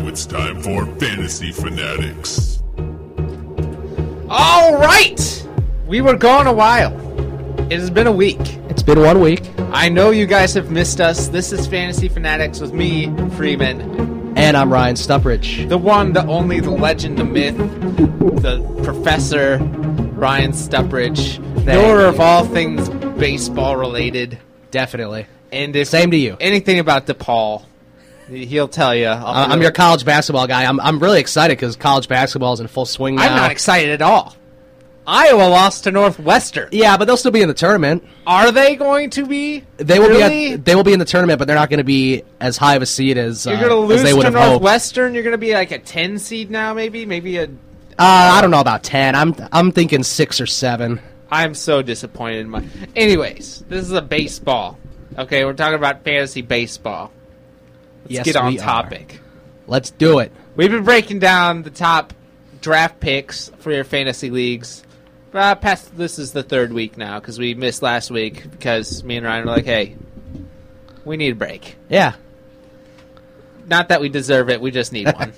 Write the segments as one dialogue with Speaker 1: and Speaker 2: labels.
Speaker 1: now it's time for Fantasy Fanatics.
Speaker 2: All right! We were gone a while. It has been a week.
Speaker 3: It's been 1 week.
Speaker 2: I know you guys have missed us. This is Fantasy Fanatics with me, Freeman.
Speaker 3: And I'm Ryan Stuprich.
Speaker 2: The one, the only, the legend, the myth, the professor, Ryan Stuprich. Knower of all things baseball related.
Speaker 3: Definitely.
Speaker 2: And if
Speaker 3: Same to you.
Speaker 2: Anything about DePaul, he'll tell you.
Speaker 3: I'm your college basketball guy. I'm really excited because college basketball is in full swing now.
Speaker 2: I'm not excited at all. Iowa lost to Northwestern.
Speaker 3: Yeah, but they'll still be in the tournament.
Speaker 2: Are they going to be?
Speaker 3: They will
Speaker 2: really?
Speaker 3: They will be in the tournament, but they're not going to be as high of a seed as
Speaker 2: you're going to lose
Speaker 3: they would
Speaker 2: to
Speaker 3: have hoped.
Speaker 2: Northwestern. You're going to be like a 10 seed now, maybe a.
Speaker 3: I don't know about 10. I'm thinking 6 or 7.
Speaker 2: I'm so disappointed. Anyways, this is a baseball. Okay, we're talking about fantasy baseball. Let's get on topic.
Speaker 3: Let's do it.
Speaker 2: We've been breaking down the top draft picks for your fantasy leagues. This is the third week now because we missed last week because me and Ryan were like, hey, we need a break.
Speaker 3: Yeah.
Speaker 2: Not that we deserve it, we just need one.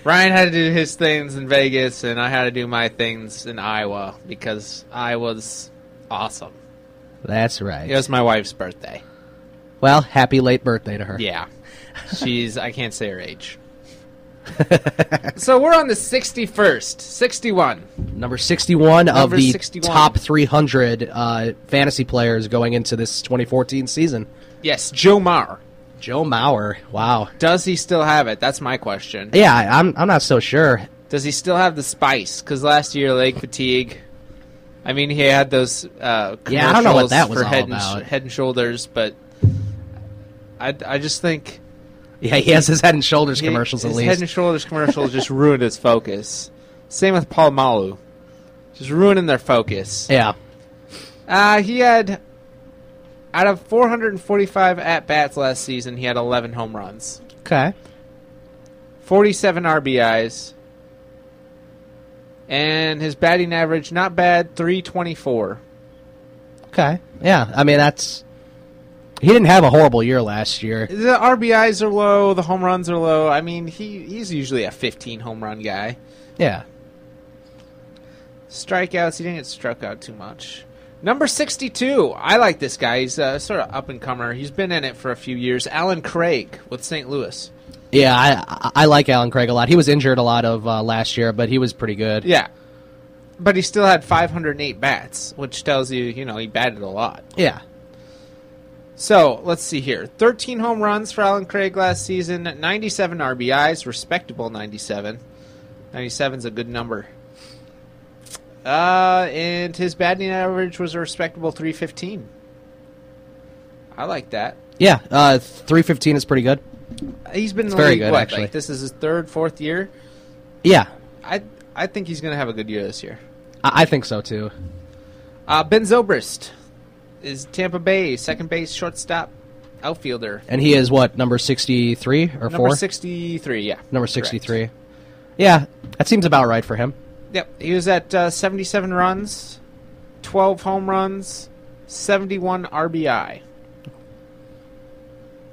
Speaker 2: Ryan had to do his things in Vegas, and I had to do my things in Iowa because Iowa's awesome.
Speaker 3: That's right.
Speaker 2: It was my wife's birthday.
Speaker 3: Well, happy late birthday to her.
Speaker 2: Yeah. I can't say her age. So we're on the 61st. 61.
Speaker 3: Number 61 of the
Speaker 2: 61.
Speaker 3: top 300 fantasy players going into this 2014 season.
Speaker 2: Yes, Joe Mauer.
Speaker 3: Joe Mauer. Wow.
Speaker 2: Does he still have it? That's my question.
Speaker 3: Yeah, I'm not so sure.
Speaker 2: Does he still have the spice? Because last year, leg fatigue. I mean, he had those commercials
Speaker 3: I don't know what that was
Speaker 2: for
Speaker 3: all about.
Speaker 2: Head and Shoulders, but I just think...
Speaker 3: Yeah, he has his Head and Shoulders commercials at
Speaker 2: his
Speaker 3: least.
Speaker 2: Head and Shoulders commercials just ruined his focus. Same with Paul Malu. Just ruining their focus.
Speaker 3: Yeah.
Speaker 2: He had... Out of 445 at-bats last season, he had 11 home runs.
Speaker 3: Okay.
Speaker 2: 47 RBIs. And his batting average, not bad, 324.
Speaker 3: Okay. Yeah, I mean, that's... He didn't have a horrible year last year.
Speaker 2: The RBIs are low, the home runs are low. I mean, he's usually a 15 home run guy.
Speaker 3: Yeah.
Speaker 2: Strikeouts, he didn't get struck out too much. Number 62, I like this guy. He's a sort of up-and-comer. He's been in it for a few years. Alan Craig with St. Louis.
Speaker 3: Yeah, I like Alan Craig a lot. He was injured a lot of last year, but he was pretty good.
Speaker 2: Yeah. But he still had 508 bats, which tells you, he batted a lot.
Speaker 3: Yeah.
Speaker 2: So, let's see here. 13 home runs for Alan Craig last season, 97 RBIs, respectable 97. 97's a good number. And his batting average was a respectable 315. I like that.
Speaker 3: Yeah, 315 is pretty good.
Speaker 2: He's been in the
Speaker 3: very
Speaker 2: league,
Speaker 3: good,
Speaker 2: what,
Speaker 3: actually.
Speaker 2: like this is his third, fourth year?
Speaker 3: Yeah.
Speaker 2: I think he's going to have a good year this year.
Speaker 3: I think so, too.
Speaker 2: Ben Zobrist is Tampa Bay, second base, shortstop, outfielder.
Speaker 3: And he is, what, number 63 or 4?
Speaker 2: Number 63, yeah.
Speaker 3: Number 63. Correct. Yeah, that seems about right for him.
Speaker 2: Yep, he was at 77 runs, 12 home runs, 71 RBI.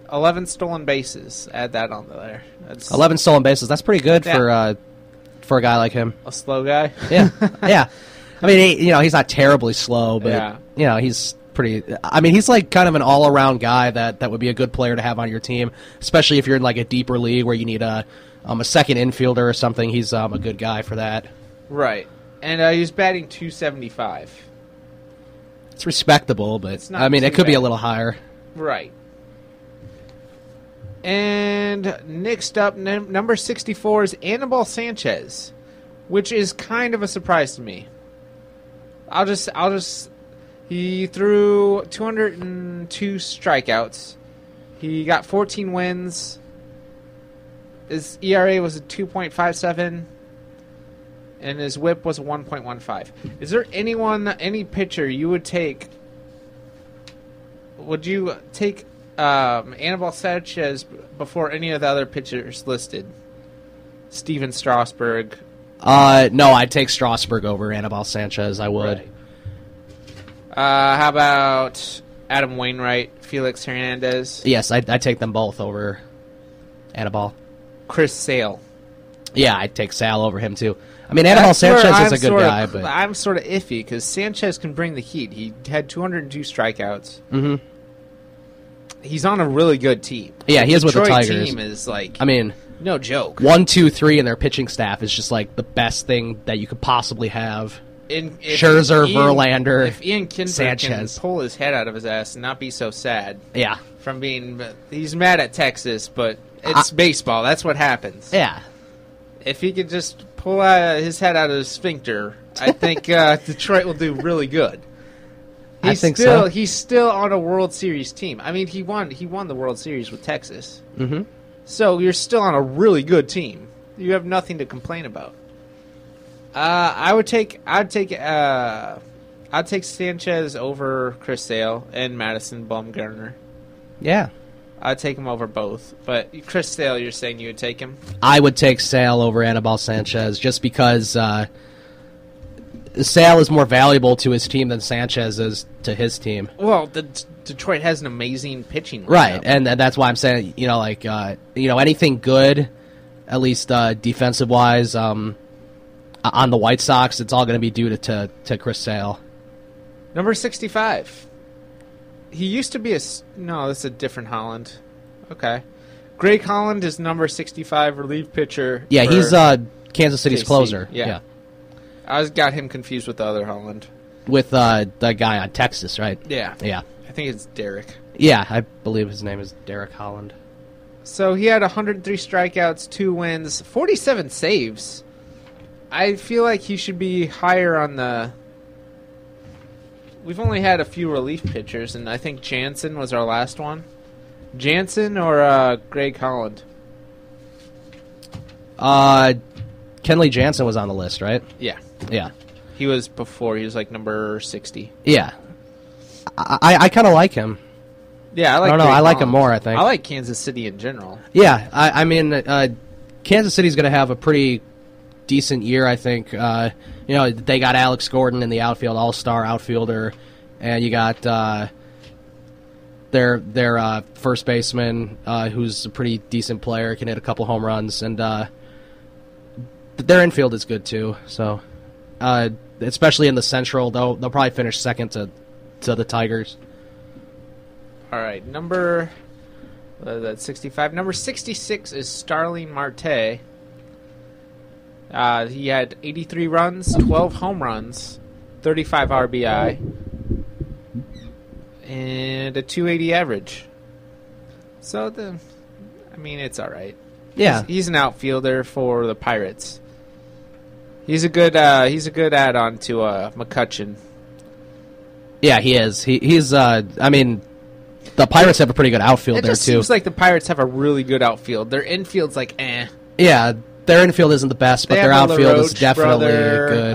Speaker 2: 11 stolen bases. Add that on there. That's
Speaker 3: 11 stolen bases. That's pretty good for a guy like him.
Speaker 2: a slow guy.
Speaker 3: Yeah, yeah. I mean, he's not terribly slow, but
Speaker 2: yeah.
Speaker 3: He's pretty. I mean, he's like kind of an all-around guy that would be a good player to have on your team, especially if you're in like a deeper league where you need a second infielder or something. He's a good guy for that.
Speaker 2: Right, and he's batting .275.
Speaker 3: It's respectable, but
Speaker 2: it's not
Speaker 3: I mean, it could
Speaker 2: bad.
Speaker 3: be a little higher.
Speaker 2: Right. And next up, number 64 is Anibal Sanchez, which is kind of a surprise to me. He threw 202 strikeouts. He got 14 wins. His ERA was a 2.57, and his WHIP was a 1.15. Is there any pitcher you would take? Would you take Anibal Sanchez before any of the other pitchers listed? Steven Strasburg.
Speaker 3: No, I'd take Strasburg over Anibal Sanchez. I would.
Speaker 2: Right. How about Adam Wainwright, Felix Hernandez?
Speaker 3: Yes, I'd take them both over Anibal.
Speaker 2: Chris Sale.
Speaker 3: Yeah, I'd take Sal over him too. I mean, Anibal Sanchez is a good guy, but
Speaker 2: I'm sort of iffy because Sanchez can bring the heat. He had 202 strikeouts.
Speaker 3: Mm-hmm.
Speaker 2: He's on a really good team.
Speaker 3: Yeah, he is with the
Speaker 2: Detroit
Speaker 3: Tigers.
Speaker 2: Team is like,
Speaker 3: I mean,
Speaker 2: no joke.
Speaker 3: 1, 2, 3 in their pitching staff is just like the best thing that you could possibly have. Scherzer, Verlander,
Speaker 2: if Ian Kinzer
Speaker 3: Sanchez
Speaker 2: can pull his head out of his ass and not be so sad.
Speaker 3: Yeah.
Speaker 2: From being, he's mad at Texas, but it's baseball. That's what happens.
Speaker 3: Yeah.
Speaker 2: If he could just pull his head out of his sphincter, I think Detroit will do really good.
Speaker 3: I think so.
Speaker 2: He's still on a World Series team. I mean, he won the World Series with Texas.
Speaker 3: Mm-hmm.
Speaker 2: So you're still on a really good team. You have nothing to complain about. I'd take Sanchez over Chris Sale and Madison Bumgarner.
Speaker 3: Yeah.
Speaker 2: I'd take him over both. But Chris Sale, you're saying you would take him?
Speaker 3: I would take Sale over Anibal Sanchez just because Sale is more valuable to his team than Sanchez is to his team.
Speaker 2: Well, Detroit has an amazing pitching lineup.
Speaker 3: Right, and that's why I'm saying, anything good, at least defensive-wise, on the White Sox, it's all going to be due to Chris Sale.
Speaker 2: Number 65. He used to be no, that's a different Holland. Okay. Greg Holland is number 65 relief pitcher.
Speaker 3: Yeah, he's Kansas City's
Speaker 2: KC.
Speaker 3: closer.
Speaker 2: Yeah. I got him confused with the other Holland.
Speaker 3: With the guy on Texas, right?
Speaker 2: Yeah.
Speaker 3: Yeah.
Speaker 2: I think it's Derek.
Speaker 3: Yeah, I believe his name is Derek Holland.
Speaker 2: So he had 103 strikeouts, 2 wins, 47 saves. I feel like he should be higher on the... We've only had a few relief pitchers, and I think Jansen was our last one. Jansen or Greg Holland?
Speaker 3: Kenley Jansen was on the list, right?
Speaker 2: Yeah.
Speaker 3: Yeah.
Speaker 2: He was before. He was like number 60.
Speaker 3: Yeah. I kind of like him.
Speaker 2: Yeah, I like.
Speaker 3: I don't know.
Speaker 2: Greg
Speaker 3: I like
Speaker 2: Holland.
Speaker 3: him more. I think.
Speaker 2: I like Kansas City in general.
Speaker 3: Yeah, I mean, Kansas City's going to have a pretty decent year. I think. They got Alex Gordon in the outfield, all-star outfielder, and you got their first baseman, who's a pretty decent player, can hit a couple home runs, and their infield is good too. So, especially in the Central, they'll probably finish second to the Tigers.
Speaker 2: All right, number 65. Number 66 is Starling Marte. He had 83 runs, 12 home runs, 35 RBI, and a 280 average. So it's all right.
Speaker 3: Yeah,
Speaker 2: he's an outfielder for the Pirates. He's a good add-on to McCutchen.
Speaker 3: Yeah, he is. He's. The Pirates have a pretty good outfield there too.
Speaker 2: It just seems like the Pirates have a really good outfield. Their infield's like eh.
Speaker 3: Yeah, their infield isn't the best, but their outfield is definitely good.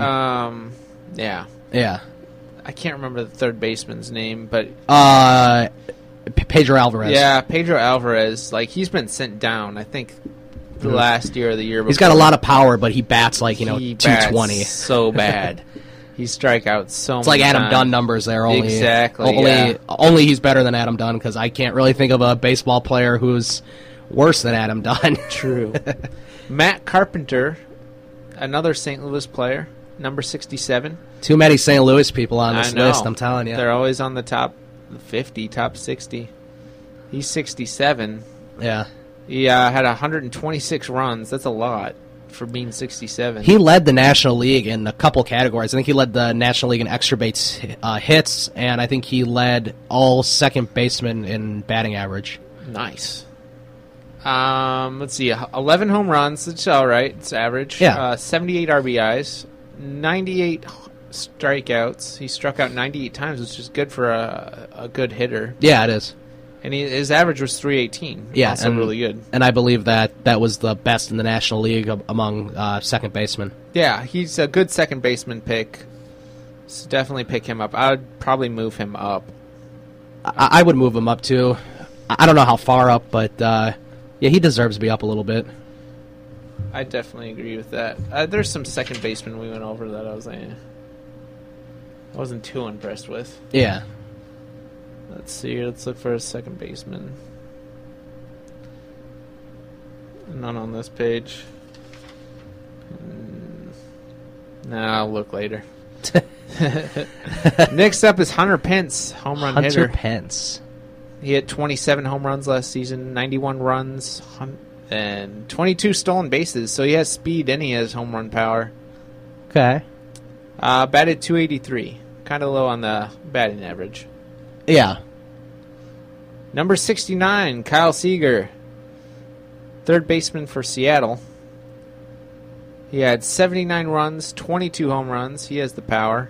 Speaker 2: Yeah.
Speaker 3: Yeah.
Speaker 2: I can't remember the third baseman's name, but
Speaker 3: Pedro Alvarez.
Speaker 2: Yeah, Pedro Alvarez. Like he's been sent down. I think the last year or the year before.
Speaker 3: He's got a lot of power, but he bats like 220.
Speaker 2: So bad. He strike out so much.
Speaker 3: It's like Adam Dunn numbers there. Only he's better than Adam Dunn because I can't really think of a baseball player who's worse than Adam Dunn.
Speaker 2: True. Matt Carpenter, another St. Louis player, number 67.
Speaker 3: Too many St. Louis people on this list, I'm telling you.
Speaker 2: They're always on the top 50, top 60. He's 67.
Speaker 3: Yeah.
Speaker 2: He had 126 runs. That's a lot for being 67.
Speaker 3: He led the National League in a couple categories. I think he led the National League in extra base hits, and I think he led all second basemen in batting average.
Speaker 2: Nice. Let's see. 11 home runs. It's all right. It's average.
Speaker 3: Yeah.
Speaker 2: 78 RBIs. 98 strikeouts. He struck out 98 times, which is good for a good hitter.
Speaker 3: Yeah, it is.
Speaker 2: And his average was 318.
Speaker 3: Yeah,
Speaker 2: also really good.
Speaker 3: And I believe that was the best in the National League among second basemen.
Speaker 2: Yeah, he's a good second baseman pick. So definitely pick him up. I would probably move him up.
Speaker 3: I would move him up too. I don't know how far up, but yeah, he deserves to be up a little bit.
Speaker 2: I definitely agree with that. There's some second basemen we went over that I wasn't too impressed with.
Speaker 3: Yeah.
Speaker 2: Let's see. Let's look for a second baseman. None on this page. No, I'll look later. Next up is Hunter Pence, home run hitter.
Speaker 3: Hunter Pence.
Speaker 2: He hit 27 home runs last season, 91 runs, and 22 stolen bases. So he has speed and he has home run power.
Speaker 3: Okay.
Speaker 2: Batted .283. Kind of low on the batting average.
Speaker 3: Yeah.
Speaker 2: Number 69, Kyle Seager. Third baseman for Seattle. He had 79 runs, 22 home runs. He has the power.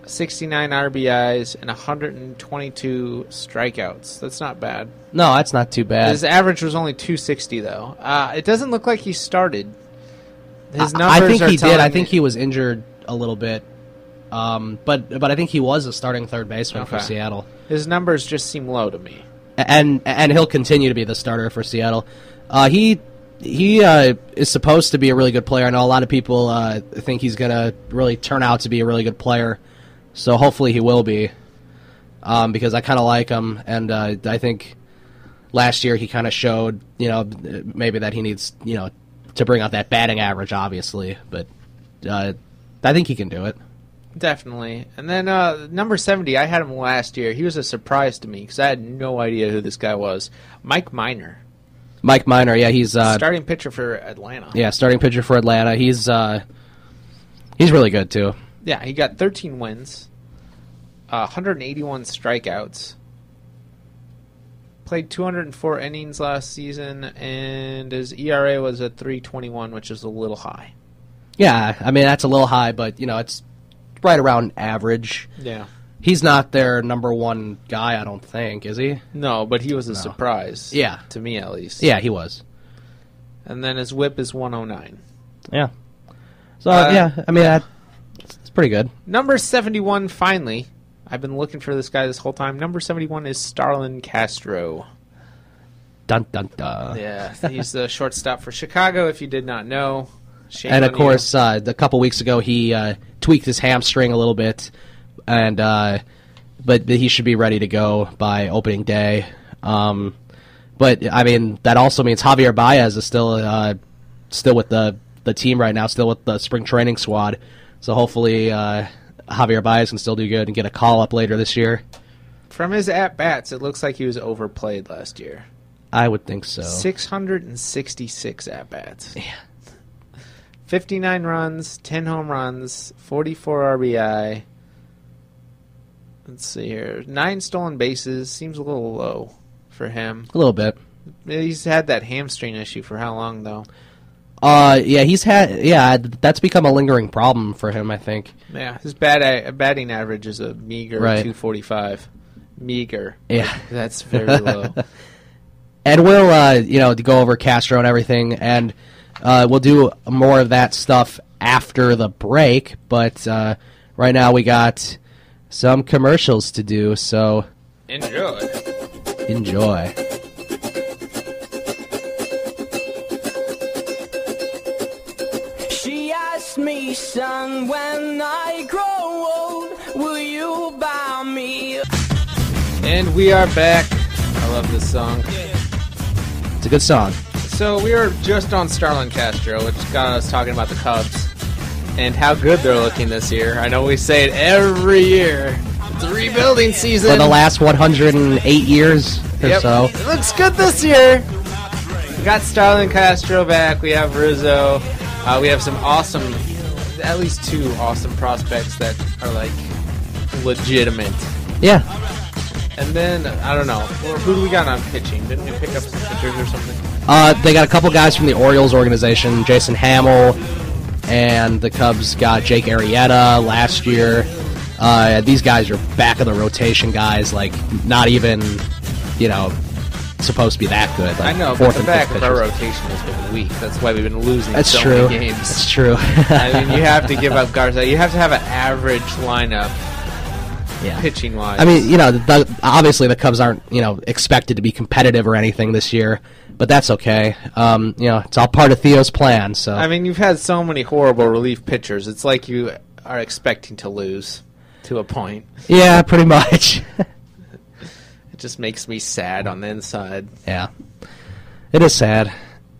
Speaker 2: 69 RBIs and 122 strikeouts. That's not bad.
Speaker 3: No, that's not too bad.
Speaker 2: His average was only 260, though. It doesn't look like he started. His numbers
Speaker 3: I think
Speaker 2: are
Speaker 3: he did. I
Speaker 2: telling
Speaker 3: think he was injured a little bit. But I think he was a starting third baseman for Seattle.
Speaker 2: His numbers just seem low to me.
Speaker 3: And he'll continue to be the starter for Seattle. He is supposed to be a really good player. I know a lot of people think he's going to really turn out to be a really good player. So hopefully he will be, because I kind of like him, and I think last year he kind of showed, maybe that he needs, to bring out that batting average, obviously, but I think he can do it.
Speaker 2: Definitely. And then number 70, I had him last year. He was a surprise to me because I had no idea who this guy was. Mike Minor.
Speaker 3: Mike Minor, yeah, he's
Speaker 2: starting pitcher for Atlanta.
Speaker 3: Yeah, starting pitcher for Atlanta. He's really good too.
Speaker 2: Yeah, he got 13 wins, 181 strikeouts, played 204 innings last season, and his ERA was at 3.21, which is a little high.
Speaker 3: Yeah, I mean, that's a little high, but, it's right around average.
Speaker 2: Yeah.
Speaker 3: He's not their number one guy, I don't think, is he?
Speaker 2: No, but he was a surprise.
Speaker 3: Yeah.
Speaker 2: To me, at least.
Speaker 3: Yeah, he was.
Speaker 2: And then his whip is 109.
Speaker 3: Yeah. So, yeah, I mean, it's pretty good.
Speaker 2: Number 71, finally. I've been looking for this guy this whole time. Number 71 is Starlin Castro.
Speaker 3: Dun, dun, dun.
Speaker 2: Yeah, he's the shortstop for Chicago, if you did not know. Shame
Speaker 3: and, of
Speaker 2: on
Speaker 3: course, a couple weeks ago, he tweaked his hamstring a little bit, and but he should be ready to go by opening day. But, I mean, that also means Javier Baez is still with the team right now, still with the spring training squad. So hopefully Javier Baez can still do good and get a call-up later this year.
Speaker 2: From his at-bats, it looks like he was overplayed last year.
Speaker 3: I would think so.
Speaker 2: 666 at-bats.
Speaker 3: Yeah.
Speaker 2: 59 runs, 10 home runs, 44 RBI. Let's see here. 9 stolen bases. Seems a little low for him.
Speaker 3: A little bit.
Speaker 2: He's had that hamstring issue for how long, though?
Speaker 3: That's become a lingering problem for him, I think.
Speaker 2: Yeah, his batting average is a meager 245. Meager.
Speaker 3: Yeah.
Speaker 2: That's very low.
Speaker 3: And we'll, go over Castro and everything, and we'll do more of that stuff after the break, but right now we got some commercials to do, so... Enjoy.
Speaker 4: Me, son, when I grow old, will you buy me?
Speaker 2: And we are back. I love this song.
Speaker 3: It's a good song.
Speaker 2: So we were just on Starlin Castro, which got us talking about the Cubs and how good they're looking this year. I know we say it every year. It's a rebuilding season.
Speaker 3: For the last 108 years or so.
Speaker 2: It looks good this year. We got Starlin Castro back. We have Rizzo. We have some awesome, at least 2 awesome prospects that are, legitimate.
Speaker 3: Yeah.
Speaker 2: And then, I don't know, who do we got on pitching? Didn't we pick up some pitchers or something?
Speaker 3: They got a couple guys from the Orioles organization, Jason Hamill, and the Cubs got Jake Arrieta last year. These guys are back of the rotation guys, not even, supposed to be that good.
Speaker 2: I know, but the back of our rotation has been weak. That's why we've been losing many games.
Speaker 3: That's true.
Speaker 2: I mean, you have to give up Garza. You have to have an average lineup, pitching-wise.
Speaker 3: I mean, obviously the Cubs aren't, expected to be competitive or anything this year, but that's okay. It's all part of Theo's plan. So
Speaker 2: I mean, you've had so many horrible relief pitchers. It's like you are expecting to lose to a point.
Speaker 3: Yeah, pretty much.
Speaker 2: Just makes me sad on the inside.
Speaker 3: Yeah. It is sad.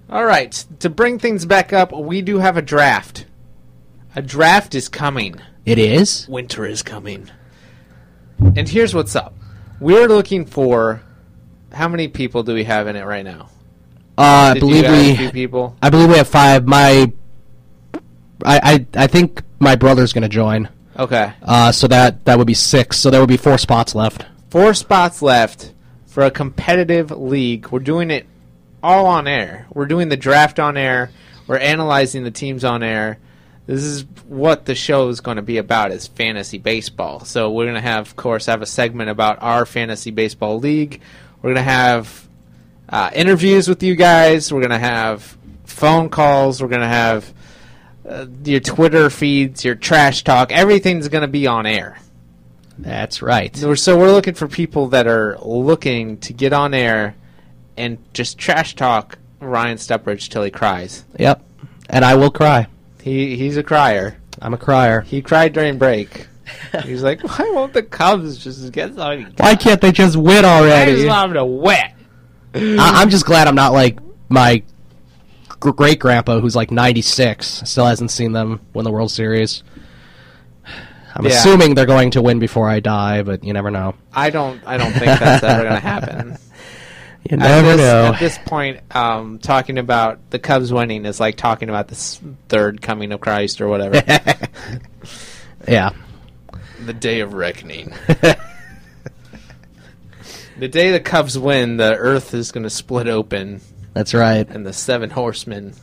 Speaker 2: All right, to bring things back up, we do have a draft. A draft is coming.
Speaker 3: It is?
Speaker 2: Winter is coming. And here's what's up. We're looking for... How many people do we have in it right now?
Speaker 3: I believe
Speaker 2: a few people?
Speaker 3: I believe we have 5. I think my brother's going to join.
Speaker 2: Okay.
Speaker 3: So that would be 6. So there would be 4 spots left.
Speaker 2: 4 spots left for a competitive league. We're doing it all on air. We're doing the draft on air. We're analyzing the teams on air. This is what the show is going to be about, is fantasy baseball. So we're going to have a segment about our fantasy baseball league. We're going to have interviews with you guys. We're going to have phone calls. We're going to have your Twitter feeds, your trash talk. Everything's going to be on air.
Speaker 3: That's right.
Speaker 2: So we're looking for people that are looking to get on air and just trash talk Ryan Stuprich till he cries.
Speaker 3: Yep. And I will cry.
Speaker 2: He's a crier.
Speaker 3: I'm a crier.
Speaker 2: He cried during break. He's like, why won't the Cubs just get something?
Speaker 3: Why can't they just win already?
Speaker 2: I just want them to win.
Speaker 3: I'm just glad I'm not like my great-grandpa who's like 96, still hasn't seen them win the World Series. I'm assuming they're going to win before I die, but you never know.
Speaker 2: I don't think that's ever going to happen.
Speaker 3: You never know.
Speaker 2: At this point, talking about the Cubs winning is like talking about the third coming of Christ or whatever.
Speaker 3: Yeah.
Speaker 2: The day of reckoning. The day the Cubs win, the earth is going to split open.
Speaker 3: That's right.
Speaker 2: And the 7 horsemen.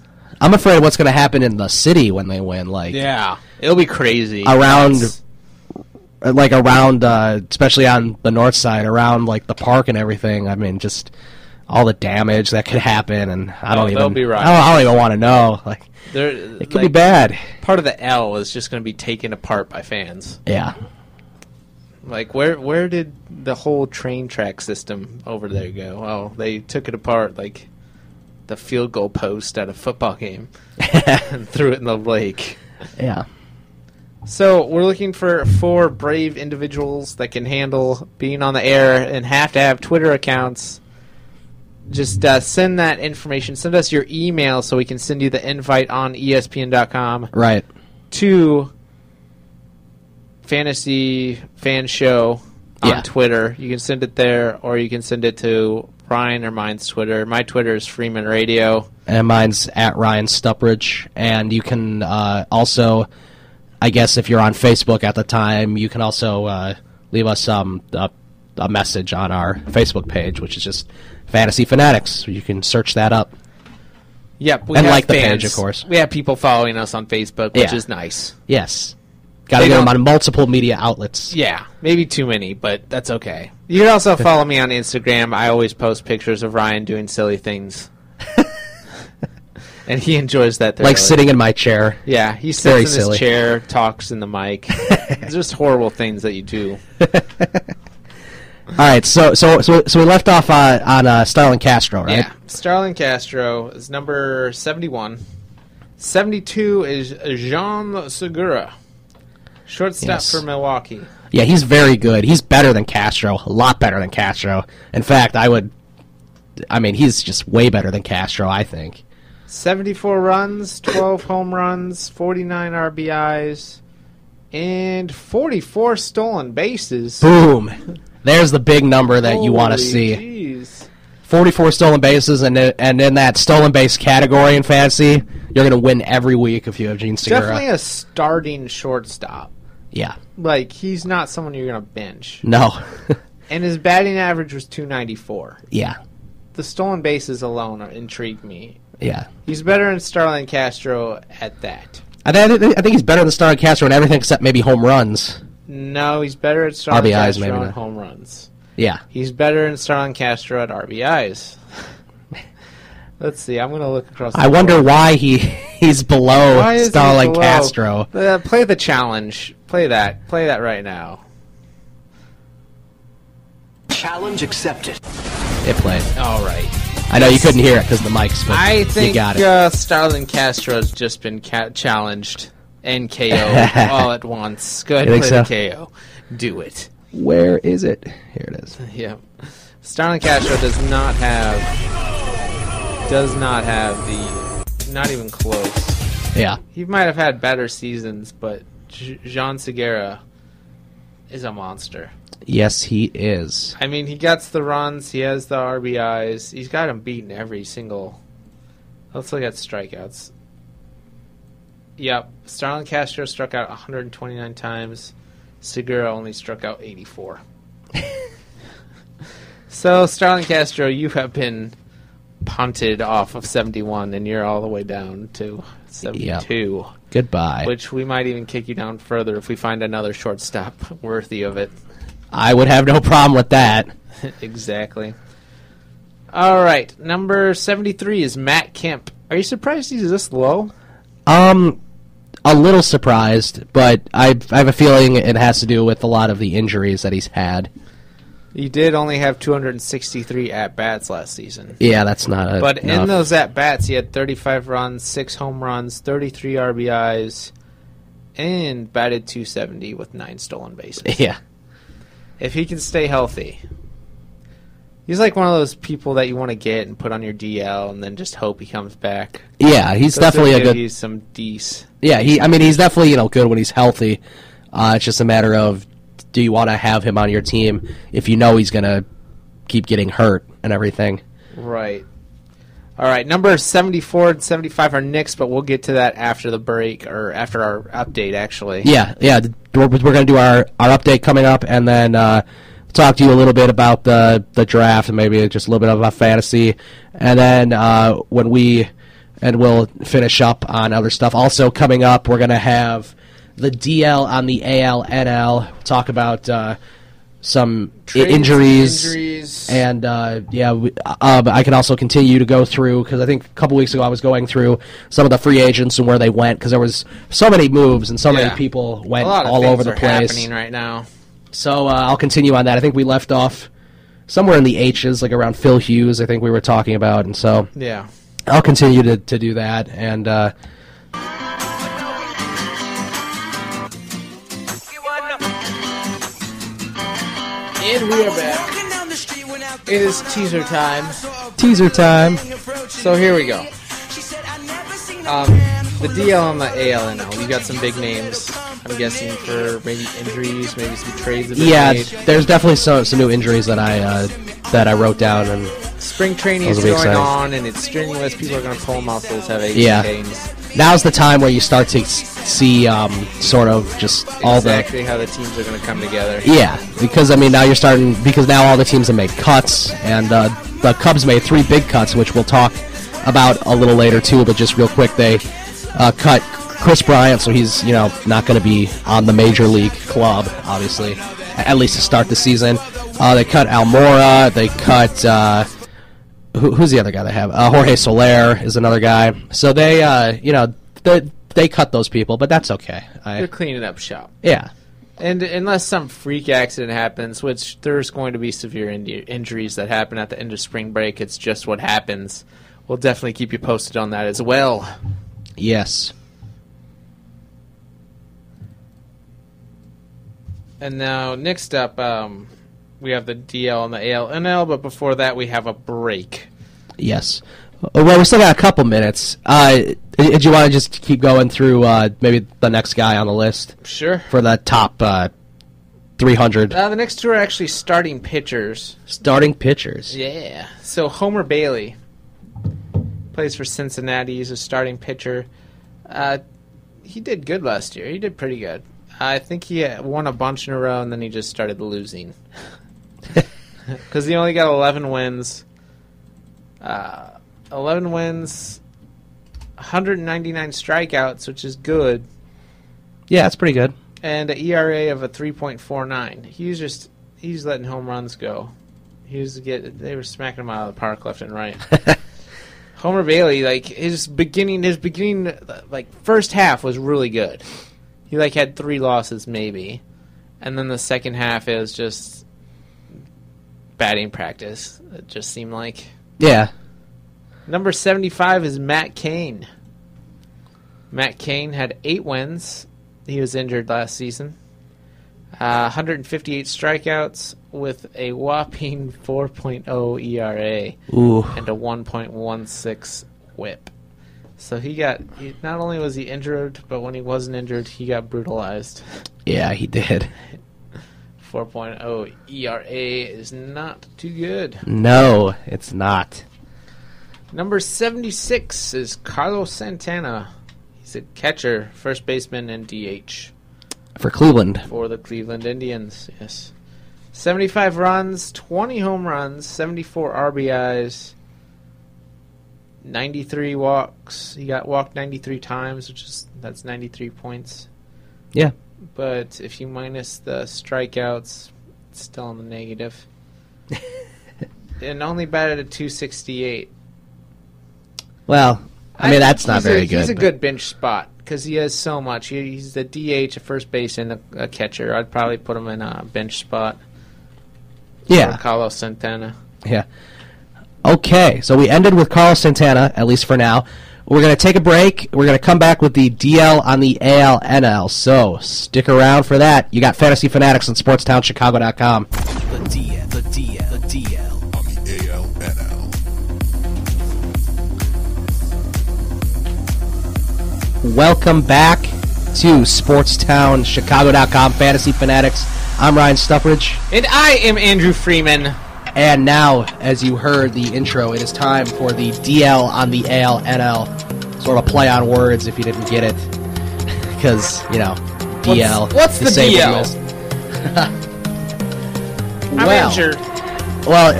Speaker 3: I'm afraid of what's going to happen in the city when they win.
Speaker 2: Yeah, it'll be crazy.
Speaker 3: Around, especially on the north side, around like the park and everything. I mean, just all the damage that could happen, and I don't even want to know. It could be bad.
Speaker 2: Part of the L is just going to be taken apart by fans.
Speaker 3: Yeah.
Speaker 2: Like, where did the whole train track system over there go? Oh, they took it apart like the field goal post at a football game and threw it in the lake.
Speaker 3: Yeah.
Speaker 2: So we're looking for 4 brave individuals that can handle being on the air and have to have Twitter accounts. Just send that information. Send us your email so we can send you the invite on ESPN.com.
Speaker 3: Right.
Speaker 2: To Fantasy Fan Show on Twitter. You can send it there, or you can send it to Ryan or mine's Twitter. My Twitter is Freeman Radio. And
Speaker 3: mine's at Ryan Stuprich. And you can also, I guess if you're on Facebook at the time, you can also leave us a message on our Facebook page, which is just Fantasy Fanatics. You can search that up.
Speaker 2: Yep.
Speaker 3: And like the page, of course.
Speaker 2: We have people following us on Facebook, which is nice.
Speaker 3: Yes. Got to get them on multiple media outlets.
Speaker 2: Yeah, maybe too many, but that's okay. You can also follow me on Instagram. I always post pictures of Ryan doing silly things. And he enjoys that.
Speaker 3: Like sitting in my chair.
Speaker 2: Yeah, he sits in his chair, talks in the mic. It's just horrible things that you do.
Speaker 3: All right, so we left off on Starlin Castro, right?
Speaker 2: Yeah, Starlin Castro is number 71. 72 is Jean Segura. Shortstop for Milwaukee.
Speaker 3: Yeah, he's very good. He's better than Castro, a lot better than Castro. In fact, he's just way better than Castro, I think.
Speaker 2: 74 runs, 12 home runs, 49 RBIs, and 44 stolen bases.
Speaker 3: Boom. There's the big number that you want to see.
Speaker 2: Geez.
Speaker 3: 44 stolen bases, and in that stolen base category in fantasy, you're going to win every week if you have Gene Segura.
Speaker 2: Definitely a starting shortstop.
Speaker 3: Yeah.
Speaker 2: Like, he's not someone you're going to bench.
Speaker 3: No.
Speaker 2: And his batting average was .294.
Speaker 3: Yeah.
Speaker 2: The stolen bases alone intrigue me.
Speaker 3: Yeah.
Speaker 2: He's better than Starlin Castro at that.
Speaker 3: I think he's better than Starlin Castro in everything except maybe home runs.
Speaker 2: No, he's better at Starlin
Speaker 3: RBIs,
Speaker 2: Castro
Speaker 3: maybe
Speaker 2: on
Speaker 3: not.
Speaker 2: home runs.
Speaker 3: Yeah.
Speaker 2: He's better than Starlin Castro at RBIs. Let's see. I'm going to look across the board.
Speaker 3: Wonder why he's below Starlin Castro.
Speaker 2: Play the challenge. Play that. Play that right now.
Speaker 5: Challenge accepted.
Speaker 3: It played.
Speaker 2: All right.
Speaker 3: I know you couldn't hear it because the mic's, but
Speaker 2: I think
Speaker 3: you got it.
Speaker 2: Starlin Castro has just been challenged and KO all at once. Go ahead and play the KO. Do it.
Speaker 3: Where is it? Here it is.
Speaker 2: Yeah. Starlin Castro does not have does not have not even close.
Speaker 3: Yeah.
Speaker 2: He might have had better seasons, but Jean Segura is a monster.
Speaker 3: Yes, he is.
Speaker 2: I mean, he gets the runs, he has the RBIs, he's got him beaten every single... Let's look at strikeouts. Yep, Starlin Castro struck out 129 times. Segura only struck out 84. So, Starlin Castro, you have been punted off of 71, and you're all the way down to 72.
Speaker 3: Yep. Goodbye.
Speaker 2: Which we might even kick you down further if we find another shortstop worthy of it.
Speaker 3: I would have no problem with that.
Speaker 2: Exactly. All right, number 73 is Matt Kemp. Are you surprised he's this low?
Speaker 3: A little surprised, but I have a feeling it has to do with a lot of the injuries that he's had.
Speaker 2: He did only have 263 at-bats last season.
Speaker 3: Yeah, that's not
Speaker 2: But
Speaker 3: enough.
Speaker 2: in those at-bats, he had 35 runs, 6 home runs, 33 RBIs, and batted 270 with 9 stolen bases.
Speaker 3: Yeah.
Speaker 2: If he can stay healthy. He's like one of those people that you want to get and put on your DL and then just hope he comes back.
Speaker 3: Yeah, he's definitely a good...
Speaker 2: He's some dece.
Speaker 3: Yeah, he's definitely good when he's healthy. It's just a matter of, do you want to have him on your team if you know he's going to keep getting hurt and everything?
Speaker 2: Right. All right, number 74 and 75 are Knicks, but we'll get to that after the break, or after our update, actually.
Speaker 3: Yeah. We're going to do our update coming up, and then talk to you a little bit about the draft and maybe just a little bit about fantasy. And then we'll finish up on other stuff. Also coming up, we're going to have the DL on the AL, NL. Talk about some injuries. And, I can also continue to go through, because I think a couple weeks ago I was going through some of the free agents and where they went, because there was so many moves and so many people went all over the place.
Speaker 2: Happening right now.
Speaker 3: So I'll continue on that. I think we left off somewhere in the H's, like around Phil Hughes, I think we were talking about. And so
Speaker 2: yeah,
Speaker 3: I'll continue to do that. And
Speaker 2: we are back. It is teaser time.
Speaker 3: Teaser time.
Speaker 2: So here we go. The DL and the AL and NL. You got some big names. I'm guessing for maybe injuries, maybe some trades have been made.
Speaker 3: There's definitely some new injuries that I wrote down. And
Speaker 2: spring training is going on, and it's strenuous. People are going to pull them off those heavy games.
Speaker 3: Now's the time where you start to see sort of just all
Speaker 2: exactly how the teams are going to come together.
Speaker 3: Yeah, because now you're starting, because now all the teams have made cuts, and the Cubs made 3 big cuts, which we'll talk about a little later too. But just real quick, they cut Chris Bryant, so he's not going to be on the major league club, obviously, at least to start the season. They cut Almora. They cut who's the other guy they have? Jorge Soler is another guy. So they they cut those people, but that's okay.
Speaker 2: They're cleaning up shop.
Speaker 3: Yeah.
Speaker 2: And unless some freak accident happens, which there's going to be severe injuries that happen at the end of spring break, it's just what happens. We'll definitely keep you posted on that as well.
Speaker 3: Yes.
Speaker 2: And now, next up, we have the DL and the AL NL, but before that, we have a break.
Speaker 3: Yes. Well, we still got a couple minutes. Did you want to just keep going through maybe the next guy on the list?
Speaker 2: Sure.
Speaker 3: For the top 300.
Speaker 2: The next two are actually starting pitchers.
Speaker 3: Starting pitchers?
Speaker 2: Yeah. So, Homer Bailey plays for Cincinnati. He's a starting pitcher. He did good last year. He did pretty good. I think he won a bunch in a row, and then he just started losing. Because he only got 11 wins. 11 wins, 199 strikeouts, which is good.
Speaker 3: Yeah, that's pretty good.
Speaker 2: And an ERA of a 3.49. He's letting home runs go. They were smacking him out of the park left and right. Homer Bailey, his beginning, first half was really good. He had 3 losses maybe, and then the second half it was just batting practice. It just seemed like.
Speaker 3: Yeah.
Speaker 2: Number 75 is Matt Cain. Matt Cain had 8 wins. He was injured last season. 158 strikeouts with a whopping 4.0 ERA
Speaker 3: Ooh.
Speaker 2: and a 1.16 WHIP. So not only was he injured, but when he wasn't injured, he got brutalized.
Speaker 3: Yeah, he did.
Speaker 2: 4.0 ERA is not too good.
Speaker 3: No, it's not.
Speaker 2: Number 76 is Carlos Santana. He's a catcher, first baseman, and DH.
Speaker 3: For Cleveland.
Speaker 2: For the Cleveland Indians, yes. 75 runs, 20 home runs, 74 RBIs, 93 walks. He got walked 93 times, that's 93 points.
Speaker 3: Yeah.
Speaker 2: But if you minus the strikeouts, it's still in the negative. And only batted at 268.
Speaker 3: Well, I mean, that's not very good.
Speaker 2: He's a good bench spot because he has so much. He's the DH, a first base, and a catcher. I'd probably put him in a bench spot.
Speaker 3: Yeah.
Speaker 2: For Carlos Santana.
Speaker 3: Yeah. Okay, so we ended with Carlos Santana, at least for now. We're going to take a break. We're going to come back with the DL on the AL NL. So stick around for that. You got Fantasy Fanatics on SportsTownChicago.com.
Speaker 1: The DL on the AL NL.
Speaker 3: Welcome back to SportsTownChicago.com, Fantasy Fanatics. I'm Ryan Stuprich.
Speaker 2: And I am Andrew Freeman.
Speaker 3: And now, as you heard the intro, it is time for the DL on the AL NL. Sort of a play on words if you didn't get it. Because, DL.
Speaker 2: What's the DL?
Speaker 3: Well,
Speaker 2: I'm injured.
Speaker 3: Well,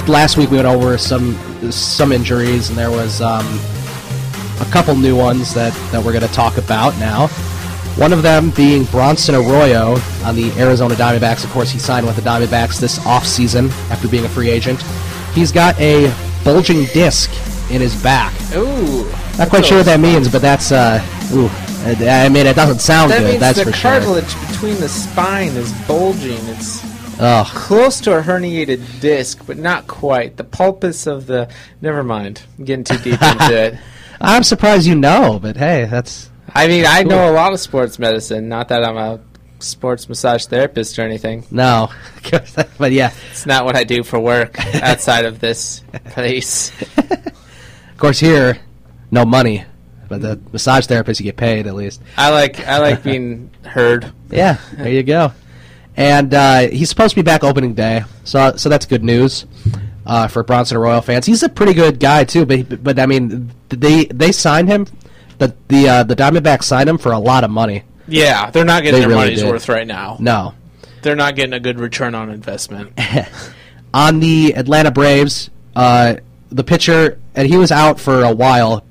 Speaker 3: last week we went over some injuries, and there was a couple new ones that we're going to talk about now. One of them being Bronson Arroyo on the Arizona Diamondbacks. Of course, he signed with the Diamondbacks this offseason after being a free agent. He's got a bulging disc in his back.
Speaker 2: Ooh.
Speaker 3: Not quite sure what that means, but that's, I mean, it doesn't sound
Speaker 2: that
Speaker 3: good,
Speaker 2: means
Speaker 3: that's
Speaker 2: the
Speaker 3: for sure.
Speaker 2: cartilage between the spine is bulging. It's
Speaker 3: Ugh.
Speaker 2: close to a herniated disc, but not quite. The pulpus of the... Never mind. I'm getting too deep into it.
Speaker 3: I'm surprised you know, but hey, that's...
Speaker 2: I mean, I know a lot of sports medicine. Not that I'm a sports massage therapist or anything.
Speaker 3: No. But yeah.
Speaker 2: It's not what I do for work outside of this place.
Speaker 3: Of course, here, no money. But the massage therapist, you get paid at least.
Speaker 2: I like being heard.
Speaker 3: Yeah, there you go. And he's supposed to be back opening day, so that's good news for Bronson Arroyo fans. He's a pretty good guy too, but I mean, they signed him. The Diamondbacks signed him for a lot of money.
Speaker 2: Yeah, they're not getting their
Speaker 3: really
Speaker 2: money's
Speaker 3: did.
Speaker 2: worth right now.
Speaker 3: No,
Speaker 2: they're not getting a good return on investment.
Speaker 3: On the Atlanta Braves, the pitcher, and he was out for a while.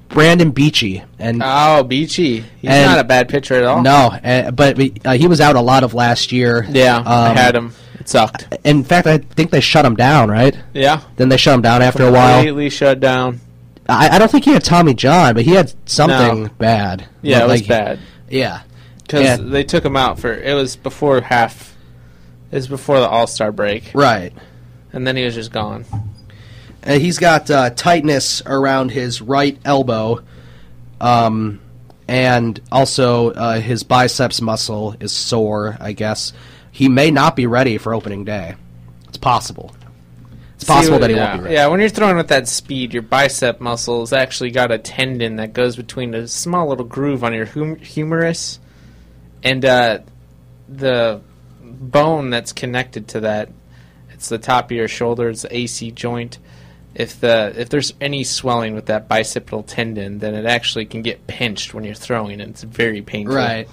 Speaker 3: Brandon Beachy,
Speaker 2: Beachy, he's not a bad pitcher at all.
Speaker 3: No, but he was out a lot of last year.
Speaker 2: Yeah, I had him. It sucked.
Speaker 3: In fact, I think they shut him down, right?
Speaker 2: Yeah.
Speaker 3: Then they shut him down after a while.
Speaker 2: Completely shut down.
Speaker 3: I don't think he had Tommy John, but he had something bad.
Speaker 2: Yeah, it was
Speaker 3: Like,
Speaker 2: bad.
Speaker 3: Yeah.
Speaker 2: Because they took him out it was before the All-Star break.
Speaker 3: Right.
Speaker 2: And then he was just gone.
Speaker 3: He's got tightness around his right elbow, and also his biceps muscle is sore, I guess. He may not be ready for opening day. It's possible. It's possible that he won't be ready.
Speaker 2: Yeah, when you're throwing with that speed, your bicep muscle's actually got a tendon that goes between a small little groove on your humerus and the bone that's connected to that. It's the top of your shoulder. It's the AC joint. If there's any swelling with that bicipital tendon, then it actually can get pinched when you're throwing, and it's very painful.
Speaker 3: Right.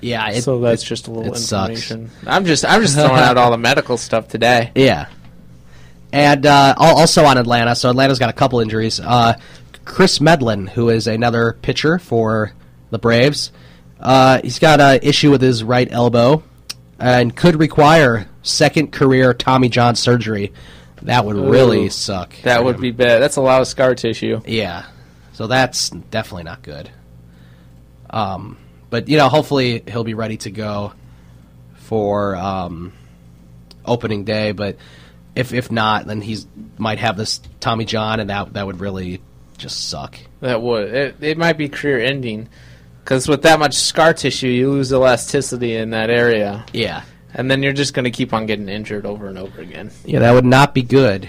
Speaker 3: Yeah.
Speaker 2: So that's just a little
Speaker 3: information.
Speaker 2: Sucks. I'm just throwing out all the medical stuff today.
Speaker 3: Yeah. And also on Atlanta, so Atlanta's got a couple injuries. Chris Medlin, who is another pitcher for the Braves, he's got an issue with his right elbow and could require second career Tommy John surgery. That would really suck.
Speaker 2: That would be bad. That's a lot of scar tissue.
Speaker 3: Yeah. So that's definitely not good. But, hopefully he'll be ready to go for opening day. But if not, then he might have this Tommy John, and that would really just suck.
Speaker 2: That would. It might be career-ending. because with that much scar tissue, you lose elasticity in that area.
Speaker 3: Yeah.
Speaker 2: And then you're just going to keep on getting injured over and over again.
Speaker 3: Yeah, that would not be good.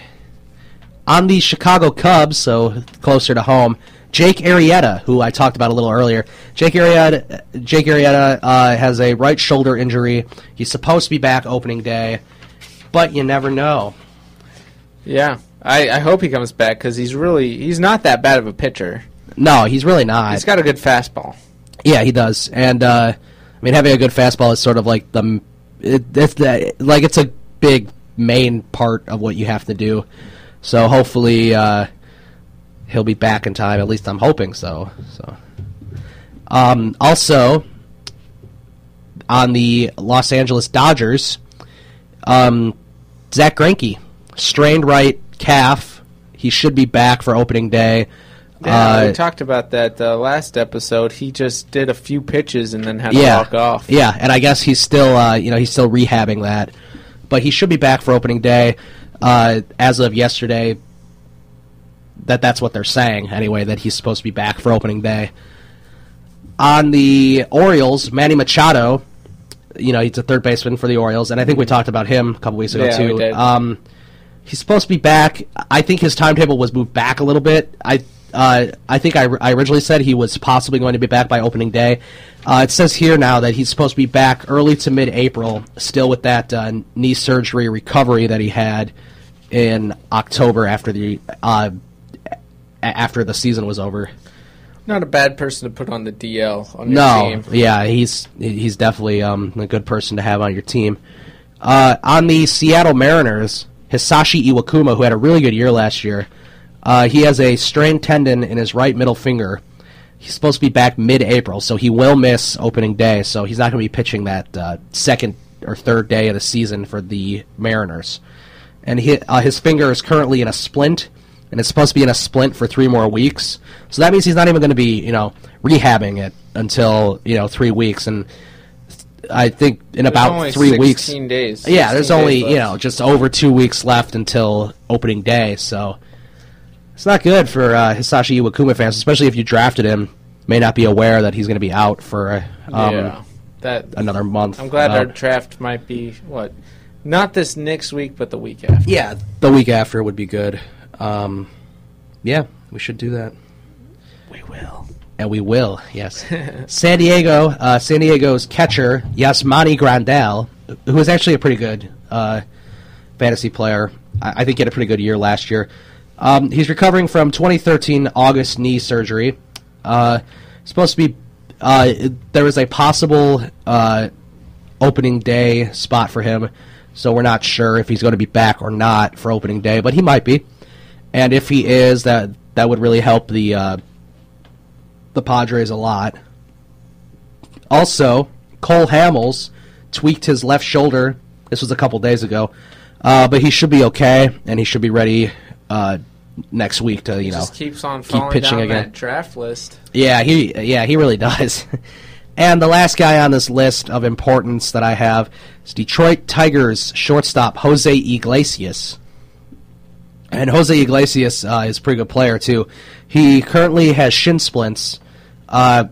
Speaker 3: On the Chicago Cubs, so closer to home, Jake Arrieta, who I talked about a little earlier. Jake Arrieta has a right shoulder injury. He's supposed to be back opening day, but you never know.
Speaker 2: Yeah, I hope he comes back because he's not that bad of a pitcher.
Speaker 3: No, he's really not.
Speaker 2: He's got a good fastball.
Speaker 3: Yeah, he does. And I mean, having a good fastball is sort of like it's a big main part of what you have to do. So hopefully he'll be back in time. At least I'm hoping so. Also, on the Los Angeles Dodgers, Zach Greinke, strained right calf. He should be back for opening day.
Speaker 2: Yeah, we talked about that last episode. He just did a few pitches and then had to walk off.
Speaker 3: Yeah, and I guess he's still he's still rehabbing that, but he should be back for opening day. As of yesterday, that's what they're saying anyway. That he's supposed to be back for opening day. On the Orioles, Manny Machado, he's a third baseman for the Orioles, and I think we talked about him a couple weeks ago too.
Speaker 2: We did.
Speaker 3: He's supposed to be back. I think his timetable was moved back a little bit. I think I originally said he was possibly going to be back by opening day. It says here now that he's supposed to be back early to mid-April, still with that knee surgery recovery that he had in October after the season was over.
Speaker 2: Not a bad person to put on the DL on your team.
Speaker 3: Yeah, he's definitely a good person to have on your team. On the Seattle Mariners, Hisashi Iwakuma, who had a really good year last year, he has a strained tendon in his right middle finger. He's supposed to be back mid-April, so he will miss opening day, so he's not going to be pitching that second or third day of the season for the Mariners. And his finger is currently in a splint, and it's supposed to be in a splint for 3 more weeks. So that means he's not even going to be, rehabbing it until, 3 weeks. And I think in about 3 weeks.
Speaker 2: 16 days.
Speaker 3: Yeah, there's only,
Speaker 2: just
Speaker 3: over 2 weeks left until opening day, so it's not good for Hisashi Iwakuma fans, especially if you drafted him. May not be aware that he's going to be out for another month.
Speaker 2: I'm glad our draft might be, not this next week, but the week after.
Speaker 3: Yeah, the week after would be good. Yeah, we should do that.
Speaker 2: We will.
Speaker 3: And we will, yes. San Diego's catcher, Yasmani Grandal, who is actually a pretty good fantasy player. I think he had a pretty good year last year. He's recovering from 2013 August knee surgery. Supposed to be, there was a possible opening day spot for him, so we're not sure if he's going to be back or not for opening day, but he might be. And if he is, that would really help the Padres a lot. Also, Cole Hamels tweaked his left shoulder. This was a couple days ago, but he should be okay, and he should be ready next week to
Speaker 2: just keeps on
Speaker 3: keep
Speaker 2: falling
Speaker 3: pitching
Speaker 2: down
Speaker 3: again.
Speaker 2: That draft list.
Speaker 3: Yeah, he really does. And the last guy on this list of importance that I have is Detroit Tigers shortstop Jose Iglesias. And Jose Iglesias is a pretty good player, too. He currently has shin splints.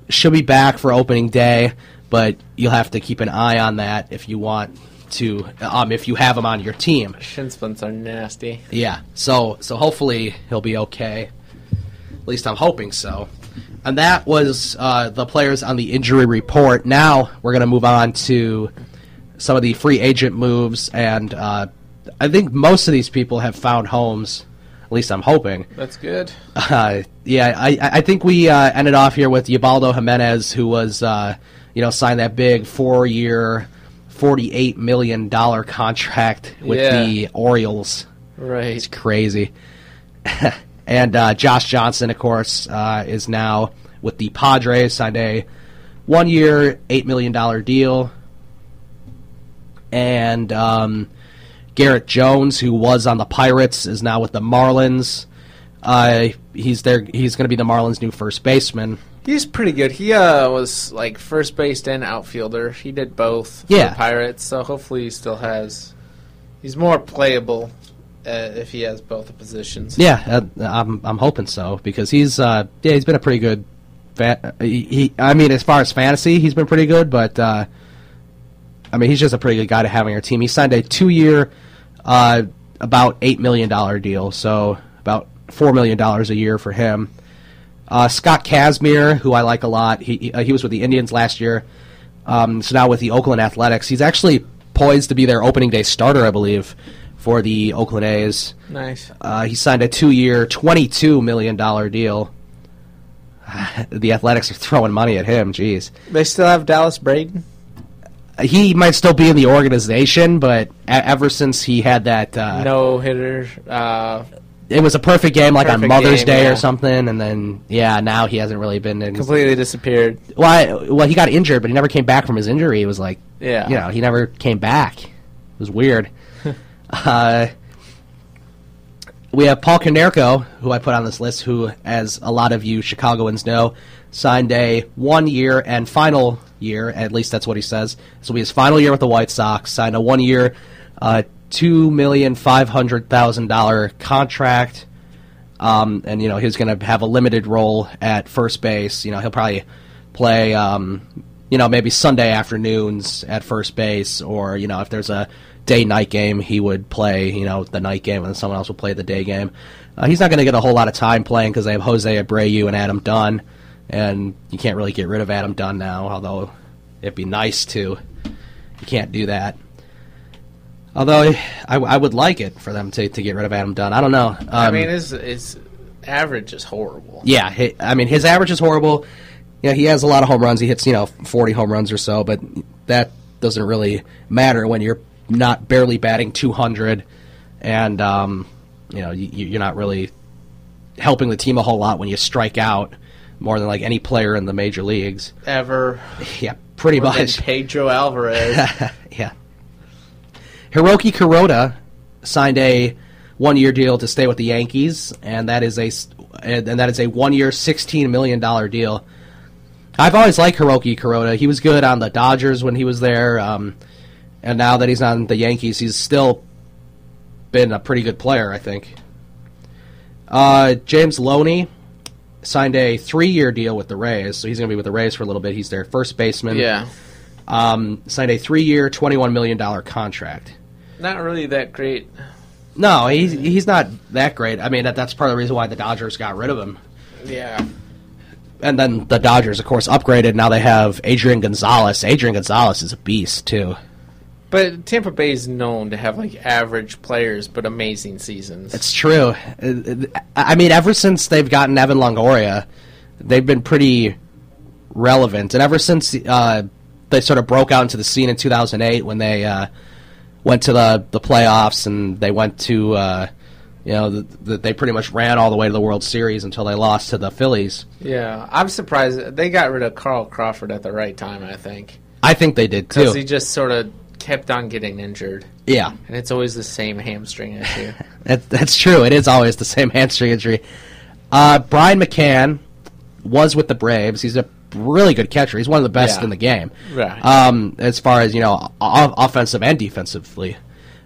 Speaker 3: Should be back for opening day, but you'll have to keep an eye on that if you want to, if you have him on your team.
Speaker 2: Shin splints are nasty.
Speaker 3: Yeah, so hopefully he'll be okay. At least I'm hoping so. And that was the players on the injury report. Now we're going to move on to some of the free agent moves, and I think most of these people have found homes. At least I'm hoping.
Speaker 2: That's good.
Speaker 3: Yeah, I think we ended off here with Ubaldo Jimenez, who was signed that big 4-year, $48 million contract with the Orioles.
Speaker 2: Right.
Speaker 3: It's crazy. And Josh Johnson, of course, is now with the Padres, signed a 1-year, $8 million deal. And Garrett Jones, who was on the Pirates, is now with the Marlins. He's going to be the Marlins' new first baseman.
Speaker 2: He's pretty good. He was like first base and outfielder. He did both for the Pirates, so hopefully he still has. He's more playable if he has both the positions.
Speaker 3: Yeah, I'm hoping so because he's been a pretty good as far as fantasy, he's been pretty good, but he's just a pretty good guy to have on your team. He signed a 2-year, about $8 million deal, so about $4 million a year for him. Scott Kazmir, who I like a lot, he was with the Indians last year, so now with the Oakland Athletics. He's actually poised to be their opening day starter, I believe, for the Oakland A's.
Speaker 2: Nice.
Speaker 3: He signed a 2-year, $22 million deal. The Athletics are throwing money at him, jeez.
Speaker 2: They still have Dallas Braden?
Speaker 3: He might still be in the organization, but ever since he had that...
Speaker 2: no-hitter...
Speaker 3: it was a perfect game, like on Mother's Day
Speaker 2: yeah.
Speaker 3: or something, and then, now he hasn't really been...
Speaker 2: Completely disappeared.
Speaker 3: Well, he got injured, but he never came back from his injury. It was like,
Speaker 2: yeah.
Speaker 3: He never came back. It was weird. We have Paul Konerko, who I put on this list, who, as a lot of you Chicagoans know, signed a 1-year and final year, at least that's what he says. This will be his final year with the White Sox, signed a 1-year, $2,500,000 contract, and, he's going to have a limited role at first base. He'll probably play, maybe Sunday afternoons at first base, or, if there's a day-night game, he would play, the night game, and then someone else will play the day game. He's not going to get a whole lot of time playing because they have Jose Abreu and Adam Dunn, and you can't really get rid of Adam Dunn now, although it'd be nice to. You can't do that. Although I would like it for them to get rid of Adam Dunn. I don't know.
Speaker 2: His average is horrible.
Speaker 3: Yeah, his average is horrible. He has a lot of home runs. He hits 40 home runs or so, but that doesn't really matter when you're not barely batting 200, and you're not really helping the team a whole lot when you strike out more than like any player in the major leagues
Speaker 2: ever.
Speaker 3: Yeah, pretty
Speaker 2: more
Speaker 3: much.
Speaker 2: Than Pedro Alvarez.
Speaker 3: Yeah. Hiroki Kuroda signed a 1-year deal to stay with the Yankees, and that is a 1-year, $16 million deal. I've always liked Hiroki Kuroda. He was good on the Dodgers when he was there. And now that he's on the Yankees, he's still been a pretty good player, I think. James Loney signed a 3-year deal with the Rays, so he's going to be with the Rays for a little bit. He's their first baseman.
Speaker 2: Yeah.
Speaker 3: Signed a 3-year, $21 million contract.
Speaker 2: Not really that great.
Speaker 3: No, he's not that great. That's part of the reason why the Dodgers got rid of him.
Speaker 2: Yeah.
Speaker 3: And then the Dodgers, of course, upgraded. Now they have Adrian Gonzalez. Adrian Gonzalez is a beast, too.
Speaker 2: But Tampa Bay is known to have average players, but amazing seasons.
Speaker 3: It's true. Ever since they've gotten Evan Longoria, they've been pretty relevant. And ever since they sort of broke out into the scene in 2008 when they went to the playoffs and they went to, they pretty much ran all the way to the World Series until they lost to the Phillies.
Speaker 2: Yeah, I'm surprised. They got rid of Carl Crawford at the right time, I think.
Speaker 3: I think they did, too.
Speaker 2: Because he just sort of kept on getting injured.
Speaker 3: Yeah.
Speaker 2: And it's always the same hamstring issue.
Speaker 3: That's true. It is always the same hamstring injury. Brian McCann was with the Braves. He's a really good catcher. He's one of the best in the game.
Speaker 2: Right.
Speaker 3: As far as, offensive and defensively.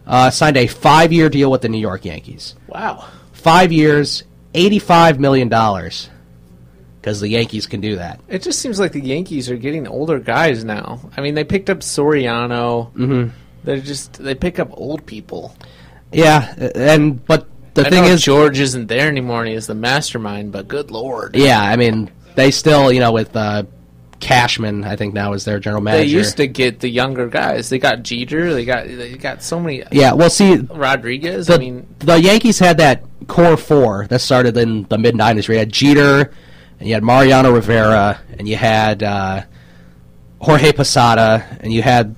Speaker 3: Signed a 5-year deal with the New York Yankees.
Speaker 2: Wow.
Speaker 3: 5 years, $85 million. Because the Yankees can do that.
Speaker 2: It just seems like the Yankees are getting older guys now. They picked up Soriano.
Speaker 3: Mm-hmm.
Speaker 2: They pick up old people.
Speaker 3: Yeah, but the thing is,
Speaker 2: George isn't there anymore, and he is the mastermind. But good lord.
Speaker 3: Yeah, they still, with Cashman, I think now is their general manager.
Speaker 2: They used to get the younger guys. They got Jeter. They got so many.
Speaker 3: Yeah, well, see,
Speaker 2: Rodriguez.
Speaker 3: The Yankees had that core 4 that started in the mid '90s. Where you had Jeter. And you had Mariano Rivera, and you had Jorge Posada, and you had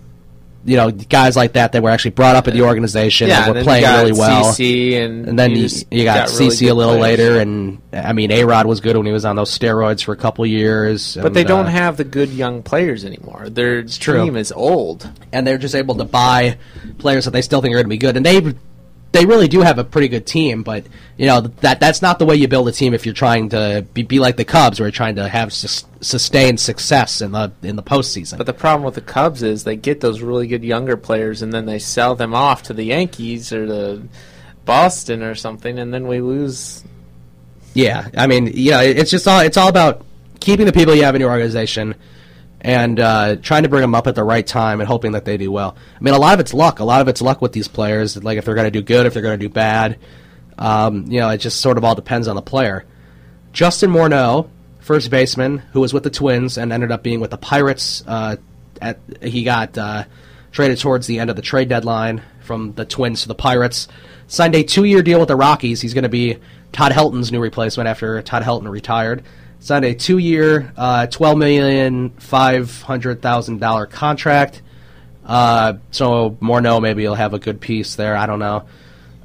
Speaker 3: guys like that were actually brought up in the organization and were playing really well.
Speaker 2: CC
Speaker 3: and then you got CC really a little later, and A-Rod was good when he was on those steroids for a couple years.
Speaker 2: But they don't have the good young players anymore. Their team is old,
Speaker 3: and they're just able to buy players that they still think are going to be good, and they really do have a pretty good team, but that's not the way you build a team if you're trying to be like the Cubs, where you're trying to have sustained success in the postseason.
Speaker 2: But the problem with the Cubs is they get those really good younger players, and then they sell them off to the Yankees or the Boston or something, and then we lose.
Speaker 3: Yeah, it's all about keeping the people you have in your organization and trying to bring them up at the right time and hoping that they do well. I mean, a lot of it's luck. A lot of it's luck with these players. Like, if they're going to do good, if they're going to do bad. It just sort of all depends on the player. Justin Morneau, first baseman, who was with the Twins and ended up being with the Pirates. He got traded towards the end of the trade deadline from the Twins to the Pirates. Signed a 2-year deal with the Rockies. He's going to be Todd Helton's new replacement after Todd Helton retired. Signed a 2-year, $12,500,000 contract. So Morneau maybe he'll have a good piece there. I don't know.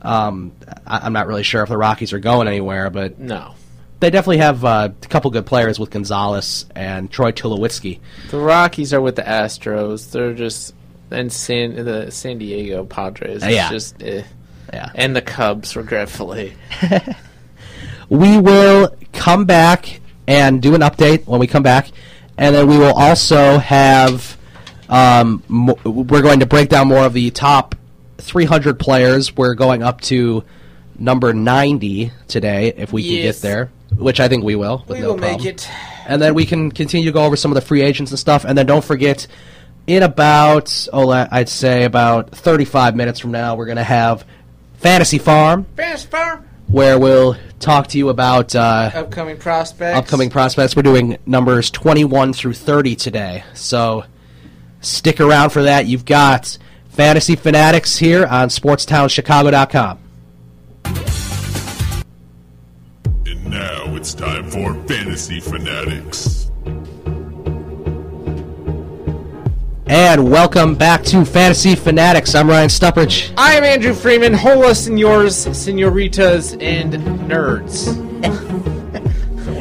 Speaker 3: I'm not really sure if the Rockies are going anywhere, but
Speaker 2: No.
Speaker 3: they definitely have a couple good players with Gonzalez and Troy Tulowitzki.
Speaker 2: The Rockies are with the Astros. They're just... And the San Diego Padres. It's just...
Speaker 3: Yeah.
Speaker 2: And the Cubs, regretfully.
Speaker 3: We will come back and do an update when we come back, and then we will also have we're going to break down more of the top 300 players. We're going up to number 90 today, if we can get there, which I think we will.
Speaker 2: We will make it.
Speaker 3: And then we can continue to go over some of the free agents and stuff, and then don't forget, in about, I'd say about 35 minutes from now, we're going to have Fantasy Farm.
Speaker 2: Fantasy Farm.
Speaker 3: Where we'll talk to you about
Speaker 2: upcoming prospects.
Speaker 3: We're doing numbers 21 through 30 today, so stick around for that. You've got Fantasy Fanatics here on SportsTownChicago.com.
Speaker 6: And now it's time for Fantasy Fanatics.
Speaker 3: And welcome back to Fantasy Fanatics. I'm Ryan Stuprich.
Speaker 2: I am Andrew Freeman. Hola, senors, senoritas, and nerds.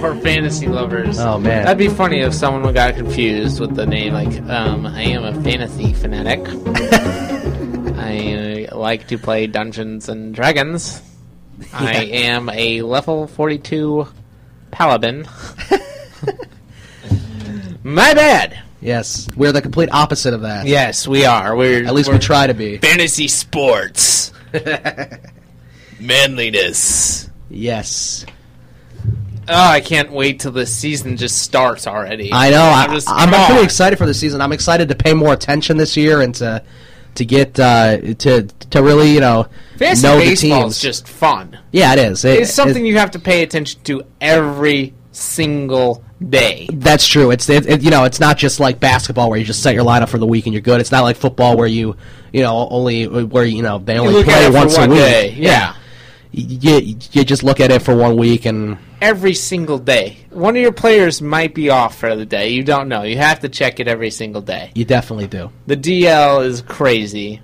Speaker 2: Or fantasy lovers.
Speaker 3: Oh, man.
Speaker 2: That'd be funny if someone got confused with the name, like, I am a fantasy fanatic. I like to play Dungeons and Dragons. Yeah. I am a level 42 paladin. My bad.
Speaker 3: Yes, we're the complete opposite of that.
Speaker 2: Yes, we are.
Speaker 3: At least we try to be.
Speaker 2: Fantasy sports. Manliness.
Speaker 3: Yes.
Speaker 2: Oh, I can't wait till the season just starts already.
Speaker 3: I know. I'm pretty excited for the season. I'm excited to pay more attention this year and to get to really
Speaker 2: fantasy
Speaker 3: know the
Speaker 2: baseball
Speaker 3: teams.
Speaker 2: is just fun.
Speaker 3: Yeah, it is.
Speaker 2: It's something you have to pay attention to every single day.
Speaker 3: That's true. It's not just like basketball where you just set your lineup for the week and you're good. It's not like football where they only play once a week.
Speaker 2: Day. Yeah.
Speaker 3: You just look at it for 1 week and
Speaker 2: every single day. One of your players might be off for the day. You don't know. You have to check it every single day.
Speaker 3: You definitely do.
Speaker 2: The DL is crazy.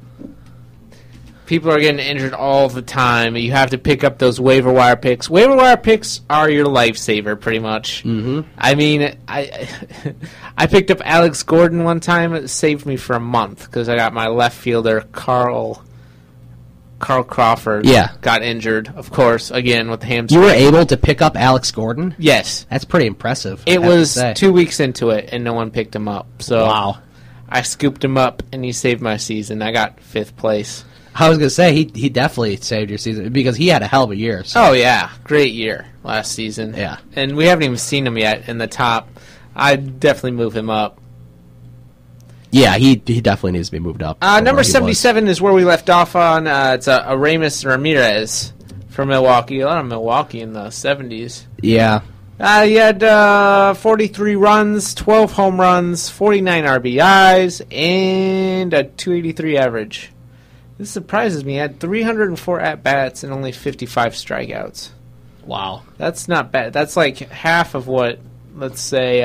Speaker 2: People are getting injured all the time. You have to pick up those waiver wire picks. Waiver wire picks are your lifesaver, pretty much.
Speaker 3: Mm-hmm.
Speaker 2: I mean, I picked up Alex Gordon one time. It saved me for a month because I got my left fielder, Carl Crawford.
Speaker 3: Yeah.
Speaker 2: Got injured, of course, again with the hamstring.
Speaker 3: You were able to pick up Alex Gordon?
Speaker 2: Yes.
Speaker 3: That's pretty impressive.
Speaker 2: It was 2 weeks into it, and no one picked him up. So
Speaker 3: wow.
Speaker 2: I scooped him up, and he saved my season. I got 5th place.
Speaker 3: I was going to say, he definitely saved your season because he had a hell of a year. So.
Speaker 2: Oh, yeah. Great year last season.
Speaker 3: Yeah.
Speaker 2: And we haven't even seen him yet in the top. I'd definitely move him up.
Speaker 3: Yeah, he definitely needs to be moved up.
Speaker 2: Number 77 is where we left off on. It's Aramis Ramirez from Milwaukee. A lot of Milwaukee in the 70s.
Speaker 3: Yeah.
Speaker 2: He had 43 runs, 12 home runs, 49 RBIs, and a 283 average. This surprises me. He had 304 at-bats and only 55 strikeouts.
Speaker 3: Wow.
Speaker 2: That's not bad. That's like half of what, let's say,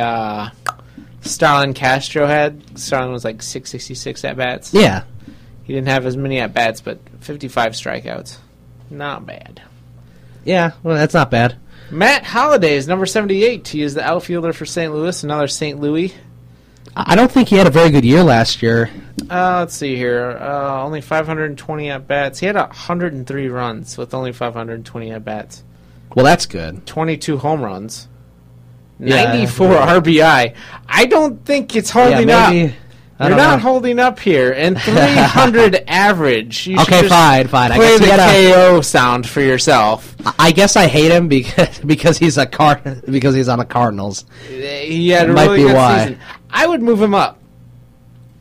Speaker 2: Starlin Castro had. Starlin was like 666 at-bats.
Speaker 3: Yeah.
Speaker 2: He didn't have as many at-bats, but 55 strikeouts. Not bad.
Speaker 3: Yeah, well, that's not bad.
Speaker 2: Matt Holliday is number 78. He is the outfielder for St. Louis, another St. Louis.
Speaker 3: I don't think he had a very good year last year.
Speaker 2: Let's see here. Only 520 at-bats. He had 103 runs with only 520 at-bats.
Speaker 3: Well, that's good.
Speaker 2: 22 home runs. 94 RBI. I don't think it's holding up. You're not holding up here. And 300 average. You
Speaker 3: Okay, fine.
Speaker 2: Play
Speaker 3: I guess
Speaker 2: the KO sound for yourself.
Speaker 3: I guess I hate him because he's on the Cardinals.
Speaker 2: He had a
Speaker 3: Might
Speaker 2: really
Speaker 3: be
Speaker 2: good
Speaker 3: why.
Speaker 2: season. I would move him up.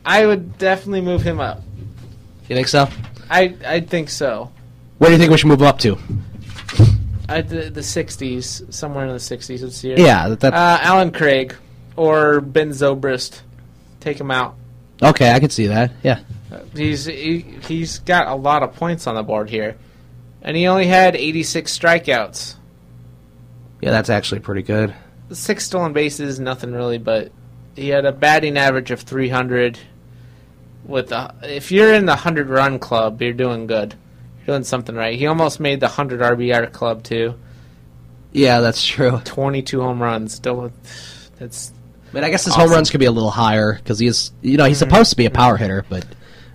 Speaker 2: I would definitely move him up.
Speaker 3: You think so?
Speaker 2: I think so.
Speaker 3: Where do you think we should move up to?
Speaker 2: The 60s, somewhere in the 60s this year.
Speaker 3: Yeah,
Speaker 2: Alan Craig or Ben Zobrist. Take him out.
Speaker 3: Okay, I can see that. Yeah.
Speaker 2: He's got a lot of points on the board here. And he only had 86 strikeouts.
Speaker 3: Yeah, that's actually pretty good.
Speaker 2: 6 stolen bases, nothing really, but he had a batting average of 300. If you're in the 100-run club, you're doing good. You're doing something right. He almost made the 100 RBI club, too.
Speaker 3: Yeah, that's true.
Speaker 2: 22 home runs. That's...
Speaker 3: I guess his
Speaker 2: awesome.
Speaker 3: home runs could be a little higher because he's supposed to be a power hitter, but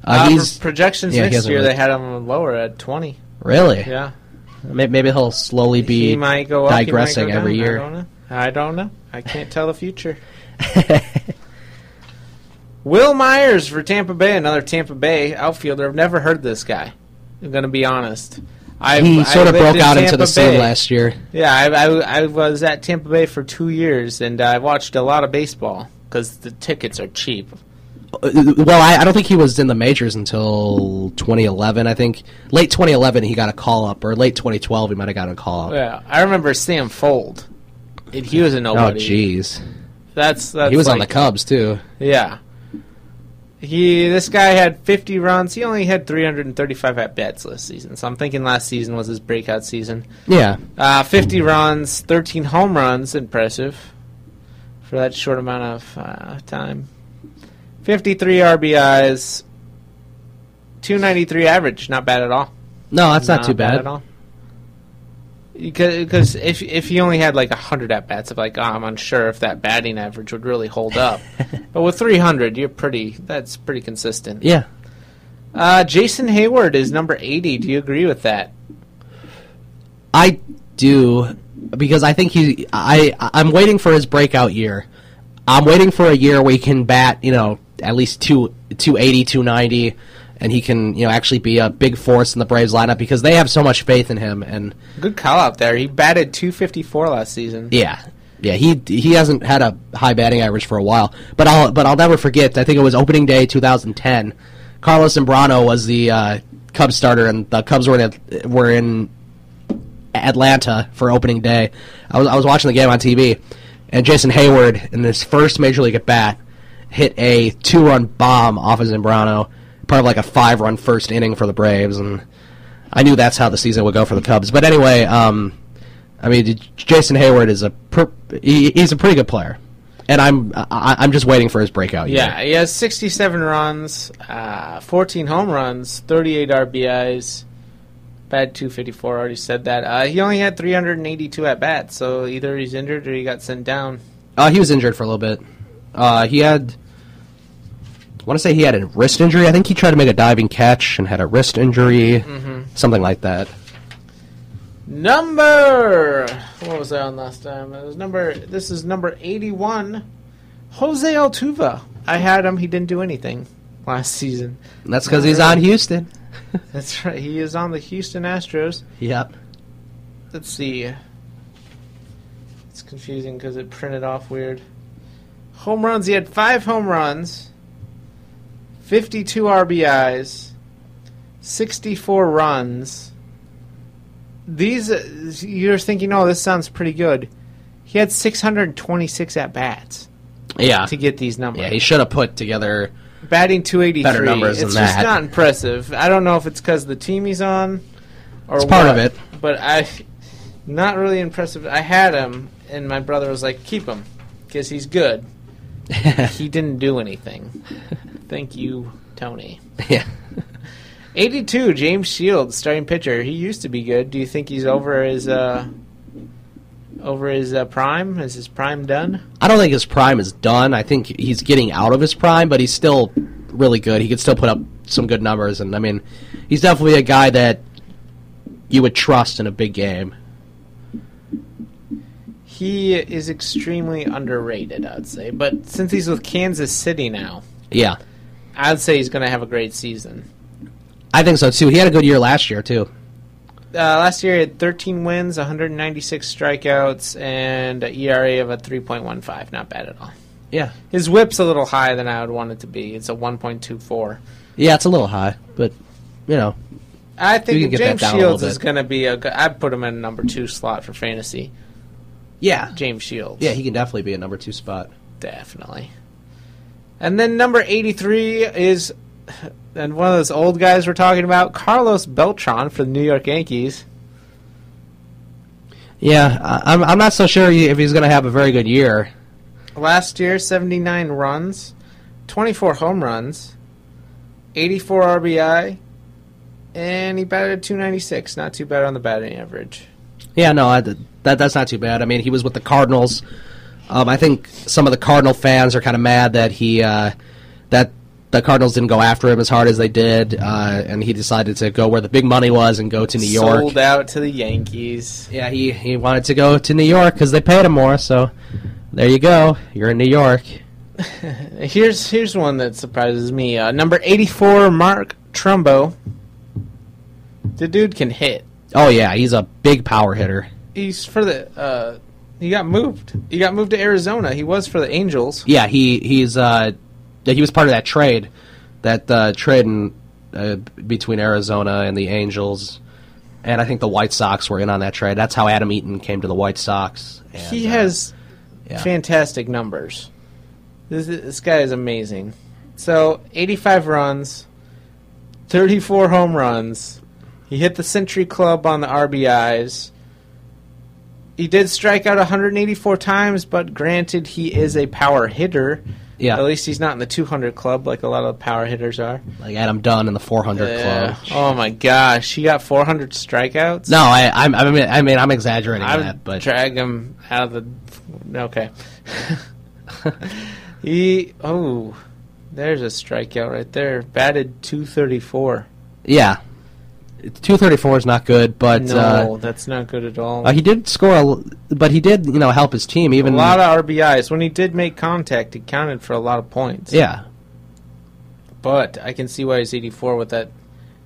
Speaker 2: for projections next year, they had him lower at 20.
Speaker 3: Really?
Speaker 2: Yeah.
Speaker 3: Maybe he'll slowly be
Speaker 2: he might go up,
Speaker 3: digressing
Speaker 2: he might go
Speaker 3: every
Speaker 2: down.
Speaker 3: year.
Speaker 2: I don't know. I can't tell the future. Will Myers for Tampa Bay, another Tampa Bay outfielder. I've never heard this guy. I'm going to be honest.
Speaker 3: He sort of broke out into the scene
Speaker 2: Bay.
Speaker 3: last year.
Speaker 2: Yeah, I was at Tampa Bay for 2 years, and I watched a lot of baseball because the tickets are cheap.
Speaker 3: Well, I don't think he was in the majors until 2011. I think late 2011 he got a call up, or late 2012 he might have got a call up.
Speaker 2: Yeah, I remember Sam Fold. He was a nobody.
Speaker 3: Oh, jeez.
Speaker 2: That's
Speaker 3: he was on the Cubs too.
Speaker 2: Yeah. This guy had 50 runs. He only had 335 at-bats last season, so I'm thinking last season was his breakout season.
Speaker 3: Yeah.
Speaker 2: 50 runs, 13 home runs, impressive for that short amount of time. 53 RBIs, 293 average, not bad at all.
Speaker 3: No, that's not too bad
Speaker 2: at all. Because if he only had like 100 at bats, I'm unsure if that batting average would really hold up. But with 300, that's pretty consistent.
Speaker 3: Yeah.
Speaker 2: Jason Hayward is number 80. Do you agree with that?
Speaker 3: I do, because I think I'm waiting for his breakout year. I'm waiting for a year where he can bat, at least 280, 290. And he can, actually be a big force in the Braves lineup because they have so much faith in him. And
Speaker 2: good call out there. He batted 254 last season.
Speaker 3: Yeah. He hasn't had a high batting average for a while. But I'll never forget. I think it was opening day 2010. Carlos Zambrano was the Cubs starter, and the Cubs were in Atlanta for opening day. I was watching the game on TV, and Jason Hayward in his first major league at bat hit a 2-run bomb off of Zambrano. Part of like a 5-run first inning for the Braves, and I knew that's how the season would go for the Cubs. But anyway, Jason Hayward is he's a pretty good player, and I'm just waiting for his breakout year.
Speaker 2: Yeah, he has 67 runs, 14 home runs, 38 RBIs, batted 254. Already said that. He only had 382 at bats, so either he's injured or he got sent down.
Speaker 3: He was injured for a little bit. I want to say he had a wrist injury. I think he tried to make a diving catch and had a wrist injury, something like that.
Speaker 2: What was I on last time? This is number 81, Jose Altuve. I had him. He didn't do anything last season.
Speaker 3: And that's because he's on Houston.
Speaker 2: That's right. He is on the Houston Astros.
Speaker 3: Yep.
Speaker 2: Let's see. It's confusing because it printed off weird. Home runs. He had 5 home runs. 52 RBIs, 64 runs. You're thinking, this sounds pretty good. He had 626 at-bats.
Speaker 3: Yeah.
Speaker 2: To get these numbers.
Speaker 3: Yeah, he should have put together
Speaker 2: batting 283.
Speaker 3: better numbers than that.
Speaker 2: It's just not impressive. I don't know if it's because the team he's on or
Speaker 3: it's part of it.
Speaker 2: But not really impressive. I had him, and my brother was like, keep him because he's good. He didn't do anything. Thank you, Tony.
Speaker 3: Yeah.
Speaker 2: 82, James Shields, starting pitcher. He used to be good. Do you think he's over his prime? Is his prime done?
Speaker 3: I don't think his prime is done. I think he's getting out of his prime, but he's still really good. He could still put up some good numbers, and he's definitely a guy that you would trust in a big game.
Speaker 2: He is extremely underrated, I'd say. But since he's with Kansas City now,
Speaker 3: yeah,
Speaker 2: I'd say he's going to have a great season.
Speaker 3: I think so, too. He had a good year last year, too.
Speaker 2: Last year he had 13 wins, 196 strikeouts, and an ERA of a 3.15. Not bad at all.
Speaker 3: Yeah.
Speaker 2: His whip's a little higher than I would want it to be. It's a 1.24.
Speaker 3: Yeah, it's a little high, but,
Speaker 2: I think James Shields is
Speaker 3: going
Speaker 2: to be I'd put him in a number 2 slot for fantasy.
Speaker 3: Yeah.
Speaker 2: James Shields.
Speaker 3: Yeah, he can definitely be a number 2 spot.
Speaker 2: Definitely. And then number 83 is, and one of those old guys we're talking about, Carlos Beltran for the New York Yankees.
Speaker 3: Yeah, I'm not so sure if he's going to have a very good year.
Speaker 2: Last year, 79 runs, 24 home runs, 84 RBI, and he batted 296. Not too bad on the batting average.
Speaker 3: Yeah, no, that's not too bad. I mean, he was with the Cardinals. I think some of the Cardinal fans are kind of mad that that the Cardinals didn't go after him as hard as they did, and he decided to go where the big money was and go to New York.
Speaker 2: Sold out to the Yankees.
Speaker 3: Yeah, he wanted to go to New York because they paid him more, so there you go. You're in New York.
Speaker 2: Here's one that surprises me. Number 84, Mark Trumbo. The dude can hit.
Speaker 3: Oh, yeah, he's a big power hitter.
Speaker 2: He's for the... he got moved. He got moved to Arizona. He was for the Angels.
Speaker 3: Yeah, he was part of that trade. That trade between Arizona and the Angels. And I think the White Sox were in on that trade. That's how Adam Eaton came to the White Sox. And,
Speaker 2: he has fantastic numbers. This guy is amazing. So, 85 runs, 34 home runs. He hit the Century Club on the RBIs. He did strike out 184 times, but granted, he is a power hitter.
Speaker 3: Yeah.
Speaker 2: At least he's not in the 200 club like a lot of power hitters are.
Speaker 3: Like Adam Dunn in the 400 club.
Speaker 2: Oh my gosh, he got 400 strikeouts.
Speaker 3: No, I mean I'm exaggerating that, but
Speaker 2: drag him out of the. Okay. There's a strikeout right there. Batted 234.
Speaker 3: Yeah. 234 is not good, but
Speaker 2: no, that's not good at all.
Speaker 3: He did score, but he did, help his team. Even
Speaker 2: a lot of RBIs. When he did make contact, he counted for a lot of points.
Speaker 3: Yeah,
Speaker 2: but I can see why he's 84 with that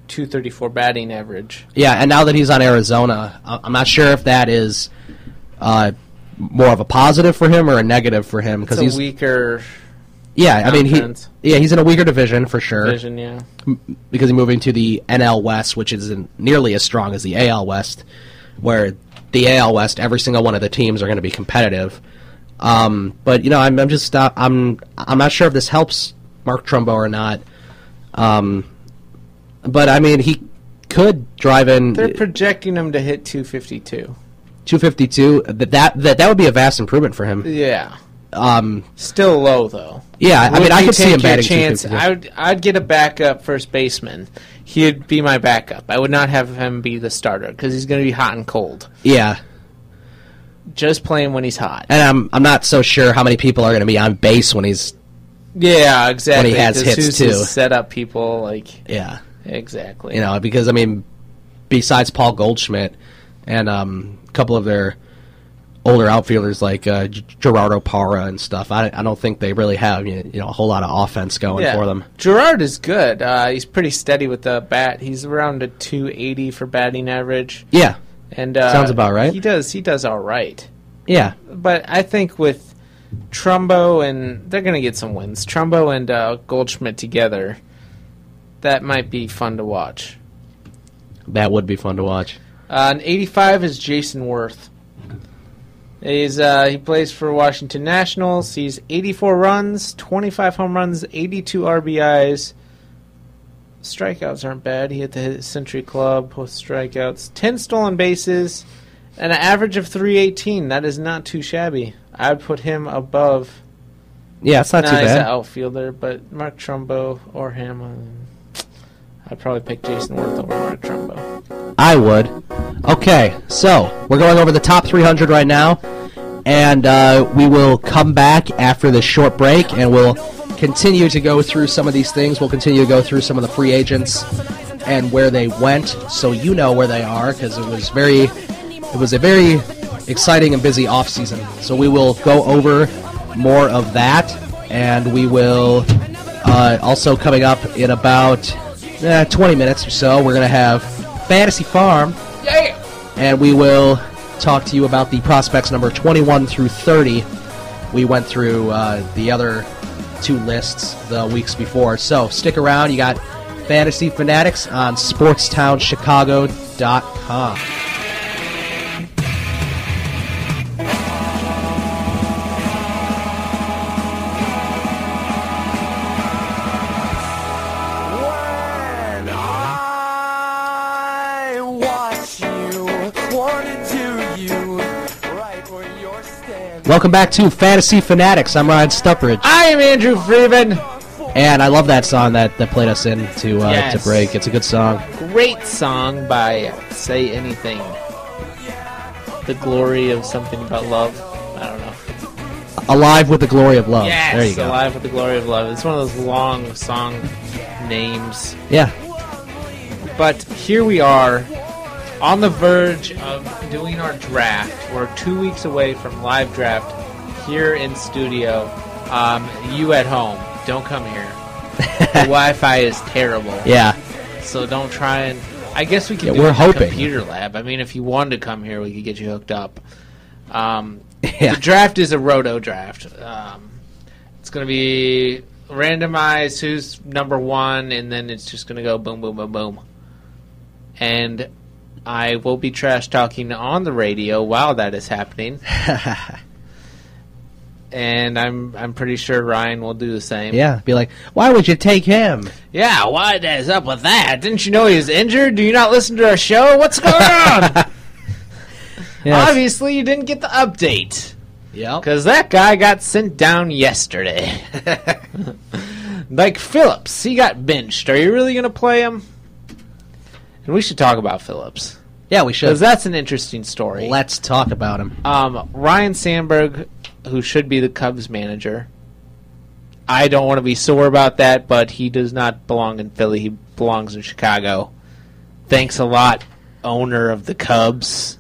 Speaker 2: 234 batting average.
Speaker 3: Yeah, and now that he's on Arizona, I'm not sure if that is more of a positive for him or a negative for him because he's
Speaker 2: weaker.
Speaker 3: Yeah, I mean he's in a weaker division for sure.
Speaker 2: Yeah.
Speaker 3: Because he's moving to the NL West, which isn't nearly as strong as the AL West, where the AL West, every single one of the teams are going to be competitive. But I'm not sure if this helps Mark Trumbo or not. But I mean he could drive in.
Speaker 2: They're projecting him to hit 252.
Speaker 3: 252. That would be a vast improvement for him.
Speaker 2: Yeah. Still low though.
Speaker 3: Yeah, I mean I could see him batting 252.
Speaker 2: I'd get a backup first baseman. He'd be my backup. I would not have him be the starter because he's going to be hot and cold.
Speaker 3: Yeah.
Speaker 2: Just playing when he's hot.
Speaker 3: And I'm not so sure how many people are going to be on base when he's.
Speaker 2: Yeah, exactly.
Speaker 3: When he has hits too.
Speaker 2: Set up people like.
Speaker 3: Yeah.
Speaker 2: Exactly.
Speaker 3: Because I mean, besides Paul Goldschmidt and a couple of their older outfielders like Gerardo Parra and stuff, I don't think they really have a whole lot of offense going for them.
Speaker 2: Gerard is good. He's pretty steady with the bat. He's around a 280 for batting average.
Speaker 3: Yeah,
Speaker 2: and
Speaker 3: sounds about right.
Speaker 2: He does all right.
Speaker 3: Yeah,
Speaker 2: but I think with Trumbo and they're going to get some wins. Trumbo and Goldschmidt together, that might be fun to watch.
Speaker 3: That would be fun to watch.
Speaker 2: And 85 is Jason Worth. He plays for Washington Nationals. He's 84 runs, 25 home runs, 82 RBIs. Strikeouts aren't bad. He hit the Century Club with strikeouts. 10 stolen bases, and an average of 318. That is not too shabby. I'd put him above.
Speaker 3: Yeah, it's not too bad.
Speaker 2: He's an outfielder, but Mark Trumbo or him. I'd probably pick Jason Worth over Mark Trumbo.
Speaker 3: I would. Okay, so we're going over the top 300 right now, and we will come back after this short break, and we'll continue to go through some of these things. We'll continue to go through some of the free agents and where they went, so you know where they are, because it was a very exciting and busy offseason. So we will go over more of that, and we will Also coming up in about 20 minutes or so, we're going to have Fantasy Farm.
Speaker 2: Yeah!
Speaker 3: And we will talk to you about the prospects number 21 through 30. We went through the other 2 lists the weeks before. So stick around. You got Fantasy Fanatics on SportstownChicago.com.
Speaker 4: When I watch you, wanna do you right where you're standing.
Speaker 3: Welcome back to Fantasy Fanatics. I'm Ryan Stuprich.
Speaker 2: I am Andrew Freeman.
Speaker 3: And I love that song that played us in to break. It's a good song.
Speaker 2: Great song by Say Anything. The glory of something about love. I don't know.
Speaker 3: Alive with the Glory of Love.
Speaker 2: Yes,
Speaker 3: there you go.
Speaker 2: Alive with the Glory of Love. It's one of those long song names.
Speaker 3: Yeah.
Speaker 2: But here we are on the verge of doing our draft. We're 2 weeks away from live draft here in studio. You at home, don't come here. The Wi-Fi is terrible.
Speaker 3: Yeah.
Speaker 2: So don't try and... I guess we could do
Speaker 3: we're
Speaker 2: it in
Speaker 3: hoping.
Speaker 2: the computer lab. I mean, if you wanted to come here, we could get you hooked up.
Speaker 3: Yeah.
Speaker 2: The draft is a roto draft. It's going to be randomized who's number 1, and then it's just going to go boom, boom, boom, boom. And I will be trash talking on the radio while that is happening. And I'm pretty sure Ryan will do the same.
Speaker 3: Yeah. Be like, why would you take him?
Speaker 2: Yeah, what is up with that? Didn't you know he was injured? Do you not listen to our show? What's going on?
Speaker 3: Yes.
Speaker 2: Obviously, you didn't get the update.
Speaker 3: Yep.
Speaker 2: Because that guy got sent down yesterday. Like Phillips, he got benched. Are you really going to play him? And we should talk about Phillips.
Speaker 3: Yeah, we should.
Speaker 2: Because that's an interesting story.
Speaker 3: Let's talk about him.
Speaker 2: Ryan Sandberg, who should be the Cubs manager. I don't want to be sore about that, but he does not belong in Philly. He belongs in Chicago. Thanks a lot, owner of the Cubs.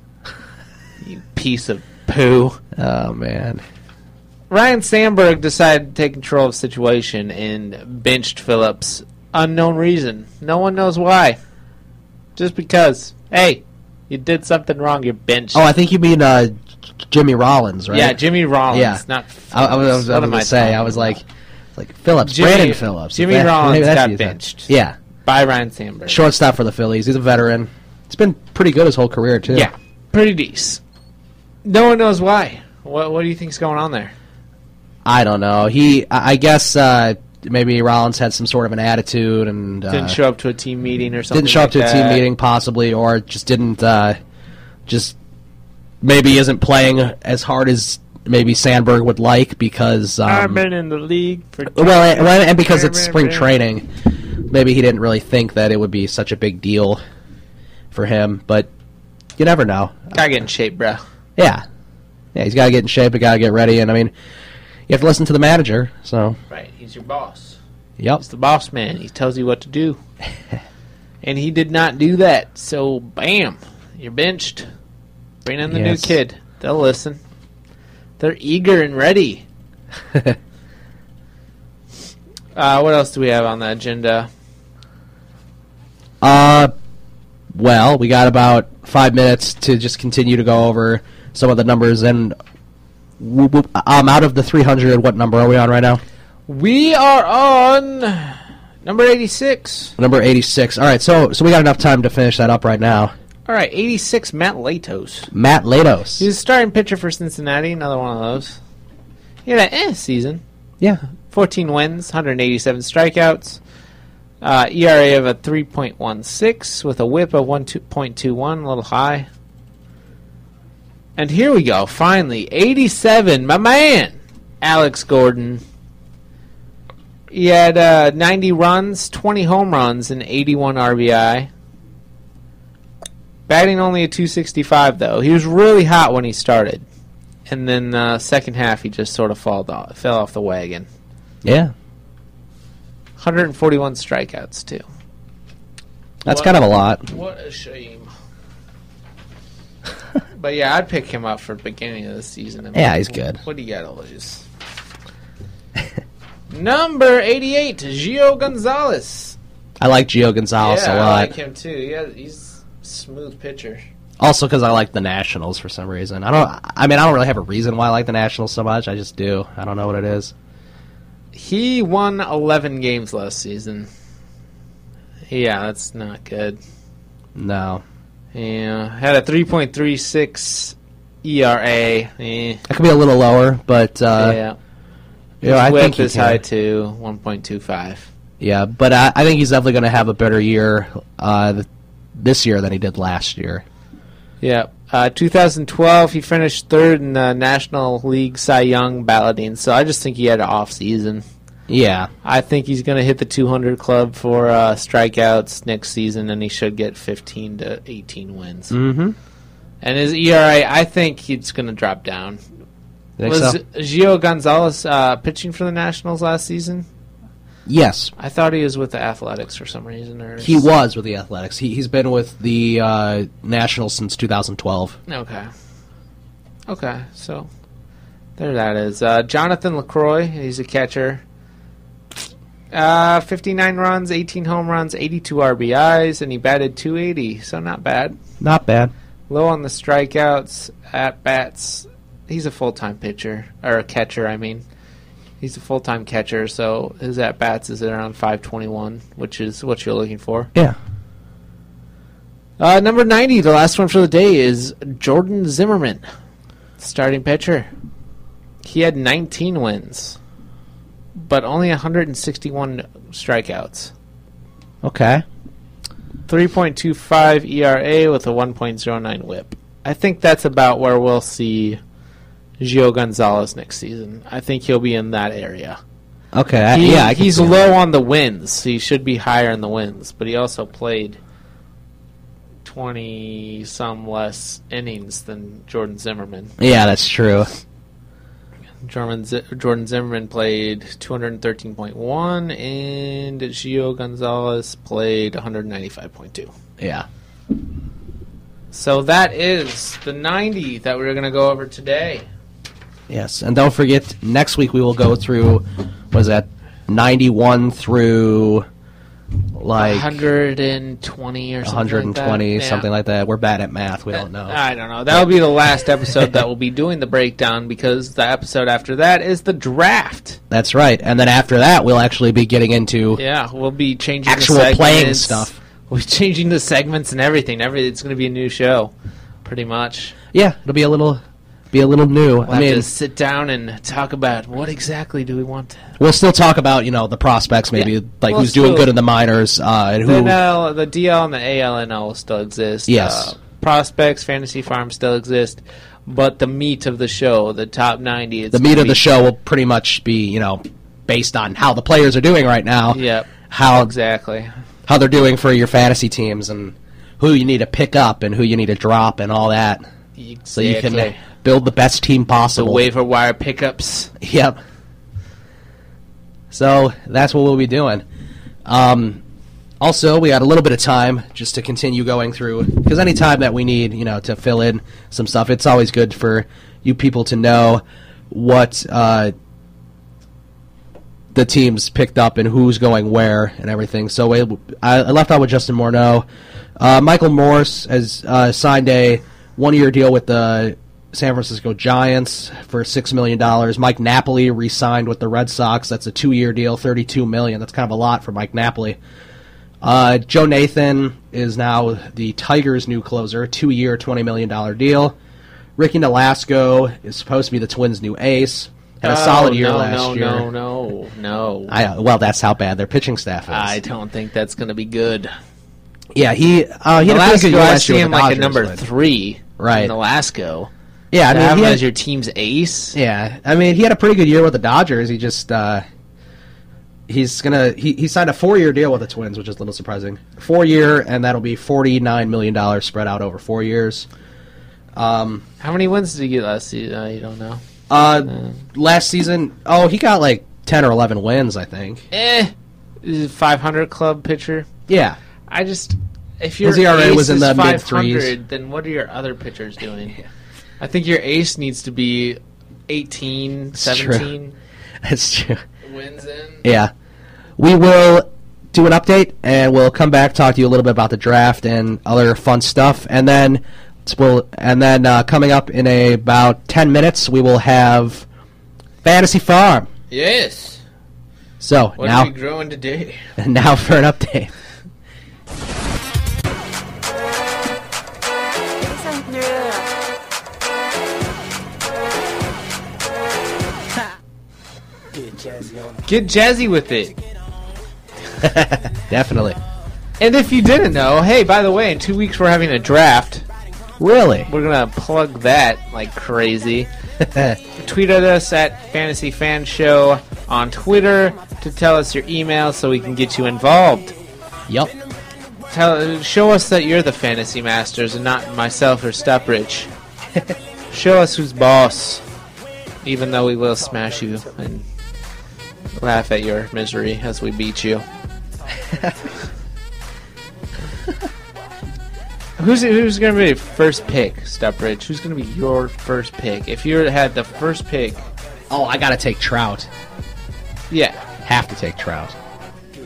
Speaker 2: You piece of poo.
Speaker 3: Oh, man.
Speaker 2: Ryan Sandberg decided to take control of the situation and benched Phillips. Unknown reason. No one knows why. Just because. Hey, you did something wrong, you're benched.
Speaker 3: Oh, I think you mean Jimmy Rollins, right?
Speaker 2: Yeah, Jimmy Rollins.
Speaker 3: Yeah.
Speaker 2: Not
Speaker 3: I was going to say, I was like Phillips, Brandon Phillips.
Speaker 2: Jimmy
Speaker 3: Maybe
Speaker 2: Rollins
Speaker 3: that's
Speaker 2: got
Speaker 3: what you said.
Speaker 2: benched.
Speaker 3: Yeah.
Speaker 2: By Ryan Sandberg.
Speaker 3: Shortstop for the Phillies. He's a veteran. It's been pretty good his whole career, too.
Speaker 2: Yeah, pretty decent. No one knows why. What do you think's going on there?
Speaker 3: I don't know. I guess maybe Rollins had some sort of an attitude and
Speaker 2: Didn't show up to a team meeting or something.
Speaker 3: didn't show up to
Speaker 2: like
Speaker 3: a team
Speaker 2: that.
Speaker 3: meeting, possibly, or just didn't. Just maybe isn't playing as hard as maybe Sandberg would like because
Speaker 2: I've been in the league for
Speaker 3: and because it's spring training, maybe he didn't really think that it would be such a big deal for him. But you never know.
Speaker 2: Gotta get in shape, bro.
Speaker 3: Yeah, he's got to get in shape. He got to get ready, and I mean, you have to listen to the manager. So
Speaker 2: Right, he's your boss.
Speaker 3: yep,
Speaker 2: He's the boss man. He tells you what to do. And he did not do that. So, bam, you're benched. Bring in the new
Speaker 3: Yes.
Speaker 2: kid. They'll listen. They're eager and ready. What else do we have on the agenda?
Speaker 3: Well, we got about 5 minutes to just continue to go over some of the numbers. And out of the 300, what number are we on right now?
Speaker 2: We are on number 86.
Speaker 3: Number 86. All right, so we got enough time to finish that up right now.
Speaker 2: All right, 86, Matt Latos.
Speaker 3: Matt Latos.
Speaker 2: He's a starting pitcher for Cincinnati, another one of those. He had an season.
Speaker 3: Yeah.
Speaker 2: 14 wins, 187 strikeouts. ERA of a 3.16 with a whip of 1.21, a little high. And here we go, finally, 87, my man, Alex Gordon. He had 90 runs, 20 home runs, and 81 RBI. Batting only a 265, though. He was really hot when he started. And then second half, he just sort of fell off the wagon.
Speaker 3: Yeah.
Speaker 2: 141 strikeouts, too.
Speaker 3: That's kind of a lot.
Speaker 2: What a shame. But yeah, I'd pick him up for the beginning of the season. I mean,
Speaker 3: Yeah, he's good.
Speaker 2: What do you got to lose? Number 88, Gio Gonzalez.
Speaker 3: I like Gio Gonzalez a lot.
Speaker 2: I like him too. Yeah, he's a smooth pitcher.
Speaker 3: Also because I like the Nationals for some reason. I don't really have a reason why I like the Nationals so much. I just do. I don't know what it is.
Speaker 2: He won 11 games last season. Yeah, that's not good.
Speaker 3: No.
Speaker 2: Yeah, had a 3.36 ERA.
Speaker 3: That could be a little lower, but
Speaker 2: yeah.
Speaker 3: Yeah, I
Speaker 2: whip
Speaker 3: think he
Speaker 2: is
Speaker 3: can.
Speaker 2: high too, 1.25.
Speaker 3: Yeah, but I think he's definitely going to have a better year this year than he did last year.
Speaker 2: Yeah. 2012, he finished third in the National League Cy Young balloting, so I just think he had an off season.
Speaker 3: Yeah.
Speaker 2: I think he's going to hit the 200 club for strikeouts next season, and he should get 15 to 18 wins.
Speaker 3: Mm-hmm.
Speaker 2: And his ERA, I think it's going to drop down.
Speaker 3: Think
Speaker 2: Was
Speaker 3: so?
Speaker 2: Gio Gonzalez pitching for the Nationals last season?
Speaker 3: Yes.
Speaker 2: I thought he was with the Athletics for some reason. Or
Speaker 3: He was with the Athletics. He's been with the Nationals since 2012.
Speaker 2: Okay, so there that is. Jonathan LaCroix, he's a catcher. 59 runs, 18 home runs, 82 RBIs, and he batted .280, so not bad.
Speaker 3: Not bad.
Speaker 2: Low on the strikeouts, at-bats. He's a full-time pitcher, or a catcher, I mean. He's a full-time catcher, so his at-bats is around 521, which is what you're looking for.
Speaker 3: Yeah.
Speaker 2: Number 90, the last one for the day, is Jordan Zimmerman, starting pitcher. He had 19 wins, but only 161 strikeouts.
Speaker 3: Okay.
Speaker 2: 3.25 ERA with a 1.09 whip. I think that's about where we'll see Gio Gonzalez next season. I think he'll be in that area.
Speaker 3: Okay. I can
Speaker 2: he's
Speaker 3: see
Speaker 2: low
Speaker 3: that.
Speaker 2: on the wins. He should be higher in the wins, but he also played 20-some less innings than Jordan Zimmerman.
Speaker 3: Yeah, that's true.
Speaker 2: Jordan Zimmerman played 213.1, and Gio Gonzalez played 195.2.
Speaker 3: Yeah.
Speaker 2: So that is the 90 that we're going to go over today.
Speaker 3: Yes, and don't forget, next week we will go through, what is that, 91 through, like...
Speaker 2: 120 or something
Speaker 3: 120,
Speaker 2: like that.
Speaker 3: something like that. We're bad at math. We don't know.
Speaker 2: I don't know. That'll be the last episode that we'll be doing the breakdown, because the episode after that is the draft.
Speaker 3: That's right. And then after that, we'll actually be getting into
Speaker 2: Yeah, we'll be changing
Speaker 3: actual
Speaker 2: the segments.
Speaker 3: playing stuff.
Speaker 2: We'll be changing the segments and everything. It's going to be a new show, pretty much.
Speaker 3: Yeah, it'll be a little new.
Speaker 2: We'll have to sit down and talk about what exactly do we want.
Speaker 3: We'll still talk about, the prospects, maybe,
Speaker 2: Yeah.
Speaker 3: like
Speaker 2: Well,
Speaker 3: who's doing
Speaker 2: still-
Speaker 3: good in the minors, and who...
Speaker 2: The DL and the ALNL will still exist.
Speaker 3: Yes.
Speaker 2: Prospects, Fantasy Farm still exist. But the meat of the show, the top 90...
Speaker 3: The meat of the show will pretty much be, based on how the players are doing right now.
Speaker 2: Yep.
Speaker 3: How
Speaker 2: Exactly.
Speaker 3: how they're doing for your fantasy teams, and who you need to pick up and who you need to drop and all that.
Speaker 2: Exactly.
Speaker 3: So you can build the best team
Speaker 2: The
Speaker 3: possible.
Speaker 2: waiver wire pickups.
Speaker 3: Yep. So that's what we'll be doing. Also, we had a little bit of time just to continue going through, because any time that we need, to fill in some stuff, it's always good for you people to know what the teams picked up and who's going where and everything. So I left out with Justin Morneau. Michael Morse has signed a one-year deal with the San Francisco Giants for $6 million. Mike Napoli re-signed with the Red Sox. That's a 2-year deal, $32 million. That's kind of a lot for Mike Napoli. Joe Nathan is now the Tigers' new closer, 2-year, $20 million deal. Ricky Nolasco is supposed to be the Twins' new ace. Had a solid year last year.
Speaker 2: No.
Speaker 3: Well, that's how bad their pitching staff is.
Speaker 2: I don't think that's going to be good.
Speaker 3: Yeah, he had a pretty good year
Speaker 2: I
Speaker 3: last
Speaker 2: see
Speaker 3: year
Speaker 2: him
Speaker 3: with the
Speaker 2: like a
Speaker 3: Dodgers,
Speaker 2: number
Speaker 3: but-
Speaker 2: 3.
Speaker 3: Right.
Speaker 2: Nolasco.
Speaker 3: Yeah,
Speaker 2: To have
Speaker 3: he
Speaker 2: him
Speaker 3: had-
Speaker 2: as your team's ace.
Speaker 3: Yeah, he had a pretty good year with the Dodgers. He just he signed a 4-year deal with the Twins, which is a little surprising. 4-year, and that'll be $49 million spread out over 4 years.
Speaker 2: How many wins did he get last season? You don't know.
Speaker 3: Last season, he got like 10 or 11 wins, I think.
Speaker 2: He's a 500 club pitcher.
Speaker 3: Yeah.
Speaker 2: If your
Speaker 3: His ERA
Speaker 2: ace
Speaker 3: was in
Speaker 2: is
Speaker 3: the
Speaker 2: 500,
Speaker 3: mid-threes.
Speaker 2: then what are your other pitchers doing? I think your ace needs to be 18, 17.
Speaker 3: That's true.
Speaker 2: wins in.
Speaker 3: Yeah. We will do an update, and we'll come back, talk to you a little bit about the draft and other fun stuff, and then coming up in about 10 minutes, we will have Fantasy Farm.
Speaker 2: Yes.
Speaker 3: So
Speaker 2: what
Speaker 3: now,
Speaker 2: are we growing today?
Speaker 3: Now for an update.
Speaker 2: Get jazzy with it.
Speaker 3: Definitely.
Speaker 2: And if you didn't know, hey, by the way, in 2 weeks we're having a draft.
Speaker 3: Really?
Speaker 2: We're going to plug that like crazy. Tweet at us at Fantasy Fan Show on Twitter to tell us your email so we can get you involved.
Speaker 3: Yep.
Speaker 2: Show us that you're the Fantasy Masters and not myself or Stuprich. Show us who's boss, even though we will smash you and laugh at your misery as we beat you. Who's going to be first pick, Stuprich? Who's going to be your first pick? If you had the first pick...
Speaker 3: Oh, I got to take Trout.
Speaker 2: Yeah.
Speaker 3: Have to take Trout.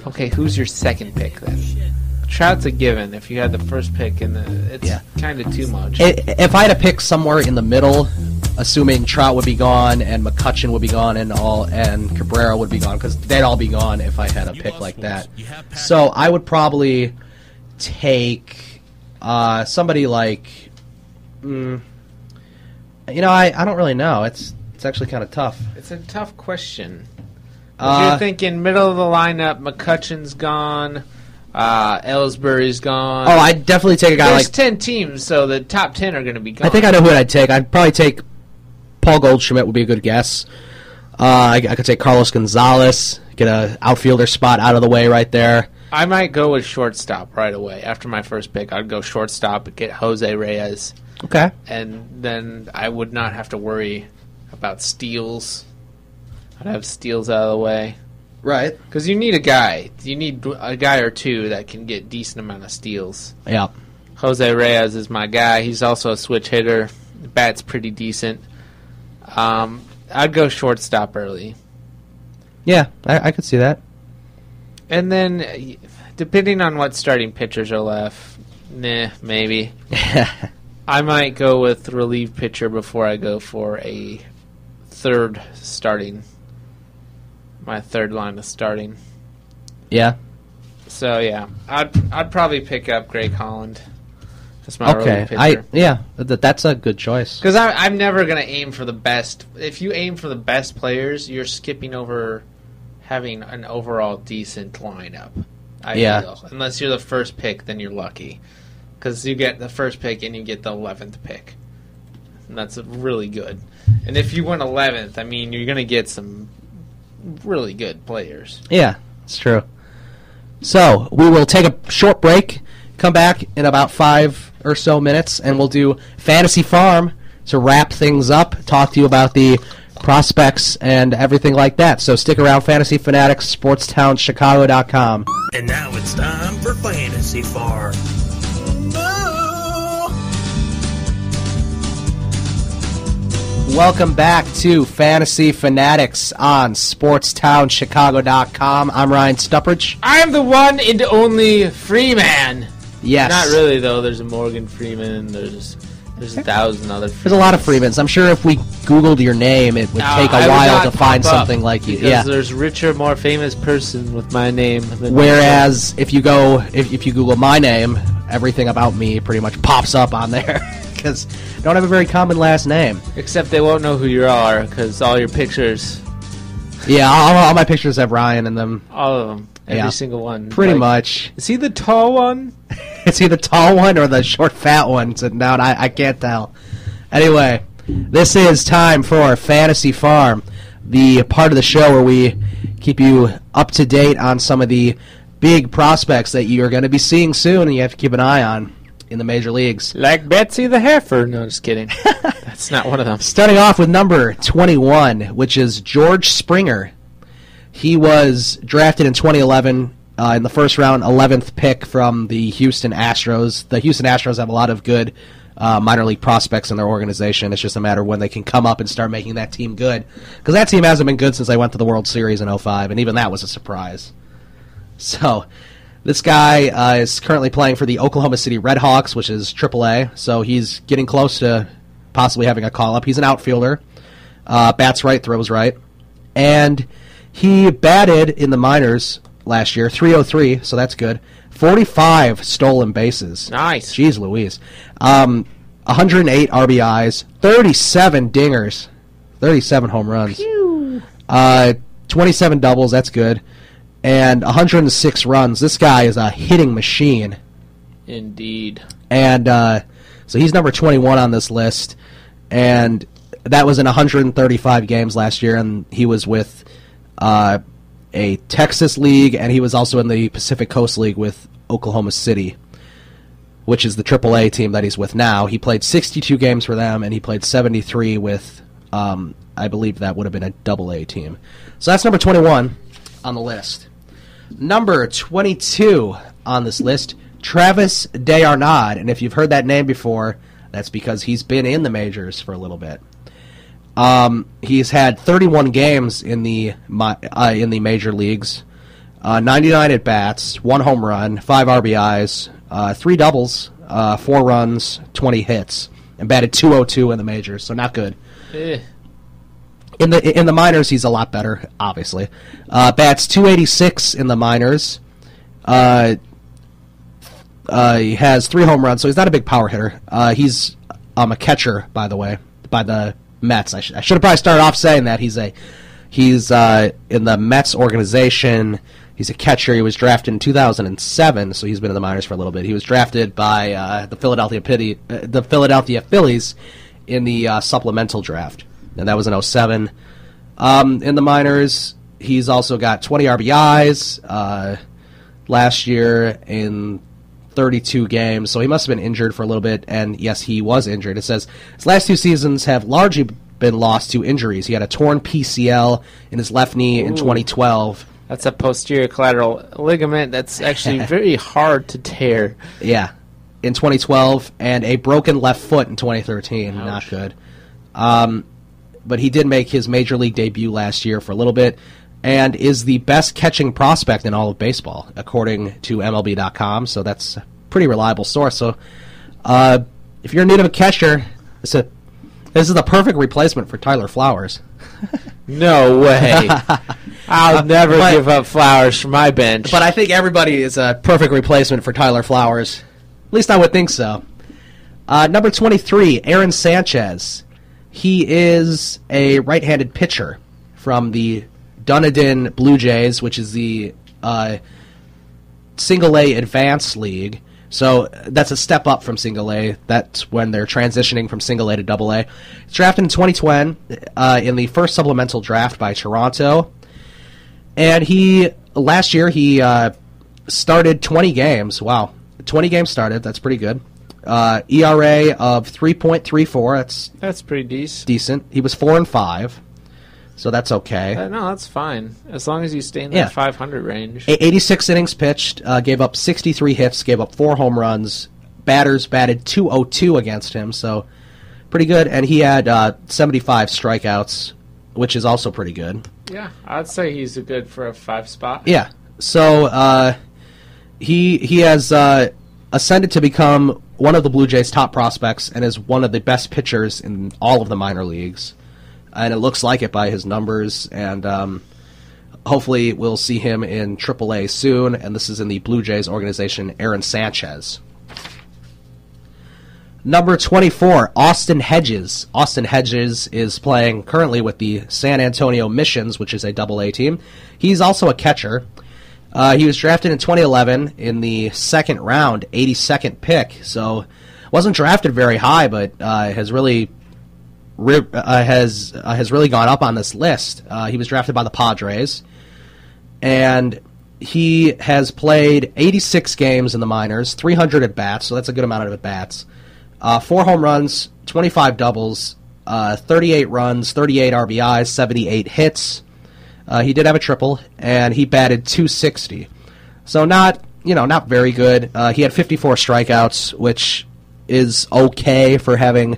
Speaker 2: Okay, who's your second pick then? Trout's a given if you had the first pick, and it's kind of too much.
Speaker 3: If I had to pick somewhere in the middle, assuming Trout would be gone and McCutchen would be gone and Cabrera would be gone, because they'd all be gone if I had a pick like that. So I would probably take somebody like, I don't really know. It's actually kind of tough.
Speaker 2: It's a tough question. If you're thinking middle of the lineup, McCutchen's gone. Ellsbury's gone.
Speaker 3: Oh, I'd definitely take a guy
Speaker 2: There's
Speaker 3: like...
Speaker 2: 10 teams, so the top 10 are going to be gone.
Speaker 3: I think I know who I'd take. I'd probably take Paul Goldschmidt would be a good guess. I could take Carlos Gonzalez, get an outfielder spot out of the way right there.
Speaker 2: I might go with shortstop right away. After my first pick, I'd go shortstop, get Jose Reyes.
Speaker 3: Okay.
Speaker 2: And then I would not have to worry about steals. I'd have steals out of the way.
Speaker 3: Right.
Speaker 2: Because you need a guy. You need a guy or two that can get decent amount of steals.
Speaker 3: Yeah.
Speaker 2: Jose Reyes is my guy. He's also a switch hitter. The bat's pretty decent. I'd go shortstop early.
Speaker 3: Yeah, I could see that.
Speaker 2: And then, depending on what starting pitchers are left, maybe. I might go with relief pitcher before I go for a third starting. My third line of starting.
Speaker 3: Yeah.
Speaker 2: So yeah, I'd probably pick up Greg Holland. That's my relief pitcher.
Speaker 3: That's a good choice.
Speaker 2: Because I'm never gonna aim for the best. If you aim for the best players, you're skipping over having an overall decent lineup. I feel. Unless you're the first pick, then you're lucky. Because you get the first pick and you get the 11th pick. And that's really good. And if you win 11th, I mean, you're going to get some really good players.
Speaker 3: Yeah, it's true. So, we will take a short break, come back in about 5 or so minutes, and we'll do Fantasy Farm to wrap things up, talk to you about the prospects and everything like that. So stick around, Fantasy Fanatics, SportsTownChicago.com.
Speaker 7: And now it's time for Fantasy Farm.
Speaker 3: Welcome back to Fantasy Fanatics on SportsTownChicago.com. I'm Ryan Stuprich.
Speaker 2: I'm the one and only Freeman.
Speaker 3: Yes.
Speaker 2: Not really, though. There's a Morgan Freeman. There's 1,000 other Freemans.
Speaker 3: There's a lot of Freemans. I'm sure if we Googled your name, it would take a while to find something like you.
Speaker 2: Because there's a richer, more famous person with my name.
Speaker 3: Whereas if you Google my name, everything about me pretty much pops up on there. Because I don't have a very common last name.
Speaker 2: Except they won't know who you are, because all your pictures...
Speaker 3: Yeah, all my pictures have Ryan in them.
Speaker 2: All of them. Every single one.
Speaker 3: Pretty much.
Speaker 2: Is he the tall one?
Speaker 3: Is he the tall one or the short, fat one sitting down? I can't tell. Anyway, this is time for Fantasy Farm, the part of the show where we keep you up to date on some of the big prospects that you are going to be seeing soon and you have to keep an eye on in the major leagues.
Speaker 2: Like Betsy the Heifer. No, just kidding. That's not one of them.
Speaker 3: Starting off with number 21, which is George Springer. He was drafted in 2011 in the first round, 11th pick from the Houston Astros. The Houston Astros have a lot of good minor league prospects in their organization. It's just a matter of when they can come up and start making that team good. Because that team hasn't been good since they went to the World Series in 2005, and even that was a surprise. So this guy is currently playing for the Oklahoma City Redhawks, which is AAA, so he's getting close to possibly having a call-up. He's an outfielder. Bats right, throws right. And he batted in the minors last year, 303, so that's good. 45 stolen bases.
Speaker 2: Nice.
Speaker 3: Jeez Louise. 108 RBIs, 37 dingers, 37 home runs. 27 doubles, that's good. And 106 runs. This guy is a hitting machine.
Speaker 2: Indeed.
Speaker 3: And so he's number 21 on this list. And that was in 135 games last year, and he was with a Texas league, and he was also in the Pacific Coast League with Oklahoma City, which is the AAA team that he's with now. He played 62 games for them, and he played 73 with, I believe that would have been a AA team. So that's number 21 on the list. Number 22 on this list, Travis DeArnaud, and if you've heard that name before, that's because he's been in the majors for a little bit. He's had 31 games in the major leagues, 99 at bats, 1 home run, 5 RBIs, 3 doubles, 4 runs, 20 hits, and batted .202 in the majors. So not good. In the minors, he's a lot better. Obviously, bats .286 in the minors. He has 3 home runs, so he's not a big power hitter. He's a catcher, by the way, by the Mets. I should have probably started off saying that he's in the Mets organization. He's a catcher. He was drafted in 2007, so he's been in the minors for a little bit. He was drafted by the Philadelphia Phillies in the supplemental draft, and that was in 2007. In the minors, he's also got 20 RBIs last year in 32 games, so he must have been injured for a little bit, and yes, he was injured. It says his last 2 seasons have largely been lost to injuries. He had a torn PCL in his left knee in 2012.
Speaker 2: That's a posterior collateral ligament that's actually very hard to tear.
Speaker 3: Yeah, in 2012, and a broken left foot in 2013.
Speaker 2: Ouch.
Speaker 3: Not good. But he did make his major league debut last year for a little bit, and is the best catching prospect in all of baseball, according to MLB.com, so that's a pretty reliable source. So if you're in need of a catcher, this is the perfect replacement for Tyler Flowers.
Speaker 2: No way. I'll never give up Flowers for my bench.
Speaker 3: But I think everybody is a perfect replacement for Tyler Flowers. At least I would think so. Number 23, Aaron Sanchez. He is a right-handed pitcher from the Dunedin Blue Jays, which is the Single A Advanced League. So that's a step up from Single A. That's when they're transitioning from Single A to Double A. He's drafted in 2020 in the first supplemental draft by Toronto. And last year he started 20 games. Wow. 20 games started. That's pretty good. ERA of 3.34. That's
Speaker 2: pretty decent.
Speaker 3: Decent. He was 4-5. So that's okay.
Speaker 2: No, that's fine. As long as you stay in that 500 range.
Speaker 3: 86 innings pitched, gave up 63 hits, gave up 4 home runs. Batters batted .202 against him, so pretty good. And he had 75 strikeouts, which is also pretty good.
Speaker 2: Yeah, I'd say he's a good for a 5 spot.
Speaker 3: Yeah. So he has ascended to become one of the Blue Jays' top prospects and is one of the best pitchers in all of the minor leagues. And it looks like it by his numbers, and hopefully we'll see him in AAA soon, and this is in the Blue Jays organization, Aaron Sanchez. Number 24, Austin Hedges. Austin Hedges is playing currently with the San Antonio Missions, which is a AA team. He's also a catcher. He was drafted in 2011 in the second round, 82nd pick, so wasn't drafted very high, but has really gone up on this list. He was drafted by the Padres, and he has played 86 games in the minors, 300 at-bats, so that's a good amount of at-bats, 4 home runs, 25 doubles, 38 runs, 38 RBIs, 78 hits. He did have a triple, and he batted .260. So not very good. He had 54 strikeouts, which is okay for having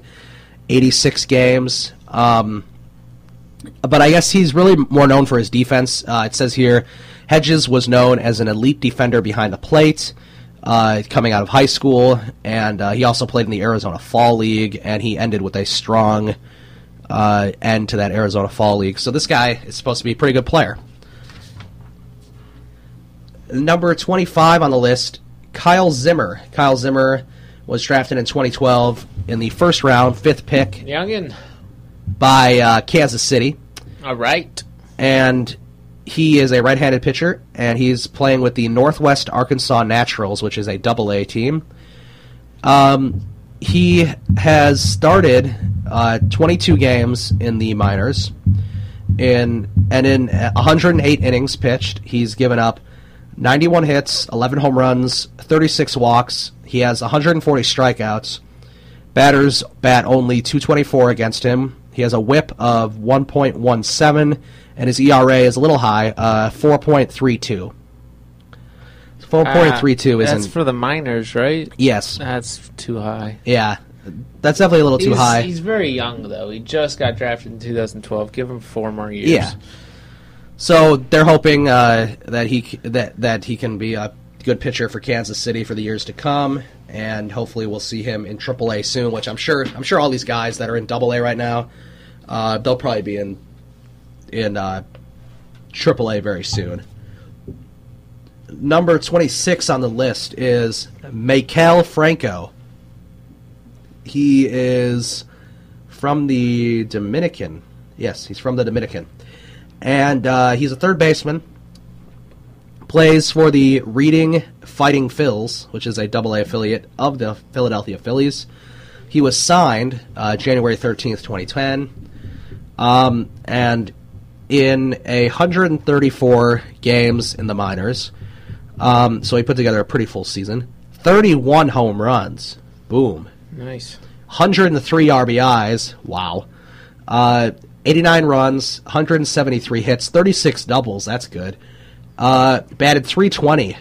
Speaker 3: 86 games. But I guess he's really more known for his defense. It says here, Hedges was known as an elite defender behind the plate coming out of high school, and he also played in the Arizona Fall League, and he ended with a strong end to that Arizona Fall League. So this guy is supposed to be a pretty good player. Number 25 on the list, Kyle Zimmer. Kyle Zimmer was drafted in 2012 in the first round, 5th pick
Speaker 2: Youngin.
Speaker 3: by Kansas City.
Speaker 2: All right.
Speaker 3: And he is a right-handed pitcher, and he's playing with the Northwest Arkansas Naturals, which is a AA team. He has started 22 games in the minors, in 108 innings pitched. He's given up 91 hits, 11 home runs, 36 walks. He has 140 strikeouts. Batters bat only .224 against him. He has a whip of 1.17, and his ERA is a little high, 4.32. 4.32 isn't...
Speaker 2: That's for the minors, right?
Speaker 3: Yes.
Speaker 2: That's too high.
Speaker 3: Yeah. That's definitely a little too high.
Speaker 2: He's very young, though. He just got drafted in 2012. Give him 4 more years.
Speaker 3: Yeah. So they're hoping that he can be a good pitcher for Kansas City for the years to come, and hopefully we'll see him in AAA soon. Which I'm sure all these guys that are in AA right now, they'll probably be in AAA very soon. Number 26 on the list is Maikel Franco. He is from the Dominican. Yes, he's from the Dominican. And he's a third baseman. Plays for the Reading Fighting Phils, which is a AA affiliate of the Philadelphia Phillies. He was signed January 13th, 2010. And in 134 games in the minors, so he put together a pretty full season. 31 home runs. Boom.
Speaker 2: Nice.
Speaker 3: 103 RBIs. Wow. 89 runs, 173 hits, 36 doubles. That's good. Batted .320.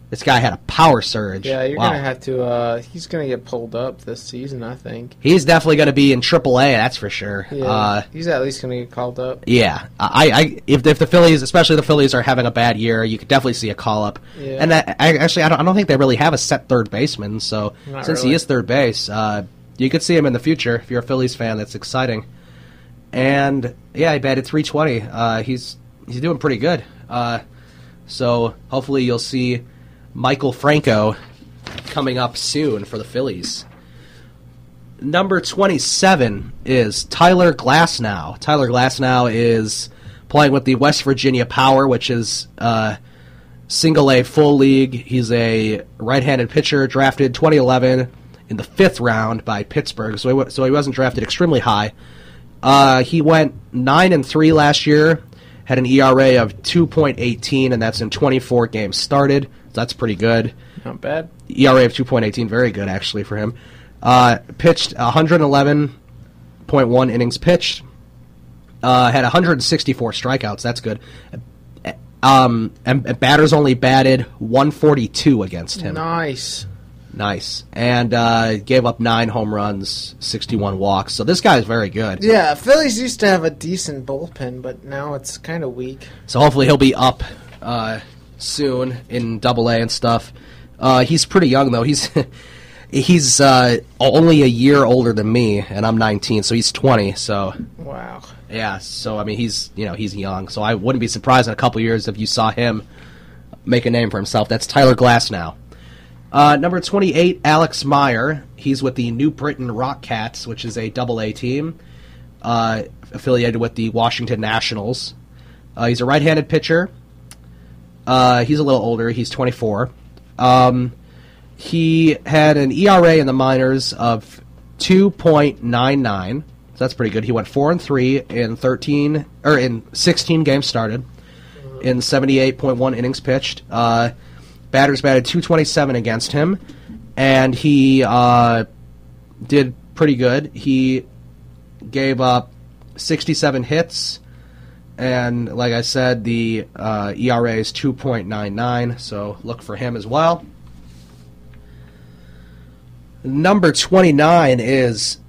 Speaker 3: This guy had a power surge.
Speaker 2: Yeah, you're going to have to... he's going to get pulled up this season, I think.
Speaker 3: He's definitely going to be in AAA, that's for sure.
Speaker 2: Yeah, he's at least going to get called up.
Speaker 3: Yeah. If the Phillies, especially the Phillies, are having a bad year, you could definitely see a call-up. Yeah. And I don't think they really have a set third baseman, so since he is third base, you could see him in the future. If you're a Phillies fan, that's exciting. And, yeah, he batted .320. He's doing pretty good. So hopefully you'll see Maikel Franco coming up soon for the Phillies. Number 27 is Tyler Glasnow. Tyler Glasnow is playing with the West Virginia Power, which is single A full league. He's a right-handed pitcher, drafted 2011 in the 5th round by Pittsburgh, so he wasn't drafted extremely high. He went 9-3 last year, had an ERA of 2.18, and that's in 24 games started. So that's pretty good.
Speaker 2: Not bad.
Speaker 3: ERA of 2.18, very good actually for him. Pitched 111.1 innings pitched. Had 164 strikeouts. That's good. And batters only batted .142 against him.
Speaker 2: Nice.
Speaker 3: And gave up 9 home runs, 61 walks. So this guy is very good.
Speaker 2: Yeah, Phillies used to have a decent bullpen, but now it's kind of weak.
Speaker 3: So hopefully he'll be up soon in AA and stuff. He's pretty young, though. He's only a year older than me, and I'm 19, so he's 20. So
Speaker 2: wow.
Speaker 3: Yeah, so I mean he's young. So I wouldn't be surprised in a couple years if you saw him make a name for himself. That's Tyler Glasnow. Number 28, Alex Meyer. He's with the New Britain Rockcats, which is a AA team affiliated with the Washington Nationals. He's a right-handed pitcher. He's a little older. He's 24. He had an ERA in the minors of 2.99. So that's pretty good. He went 4-3 in 16 games started, in 78.1 innings pitched. Batters batted .227 against him, and he did pretty good. He gave up 67 hits, and like I said, the ERA is 2.99, so look for him as well. Number 29 is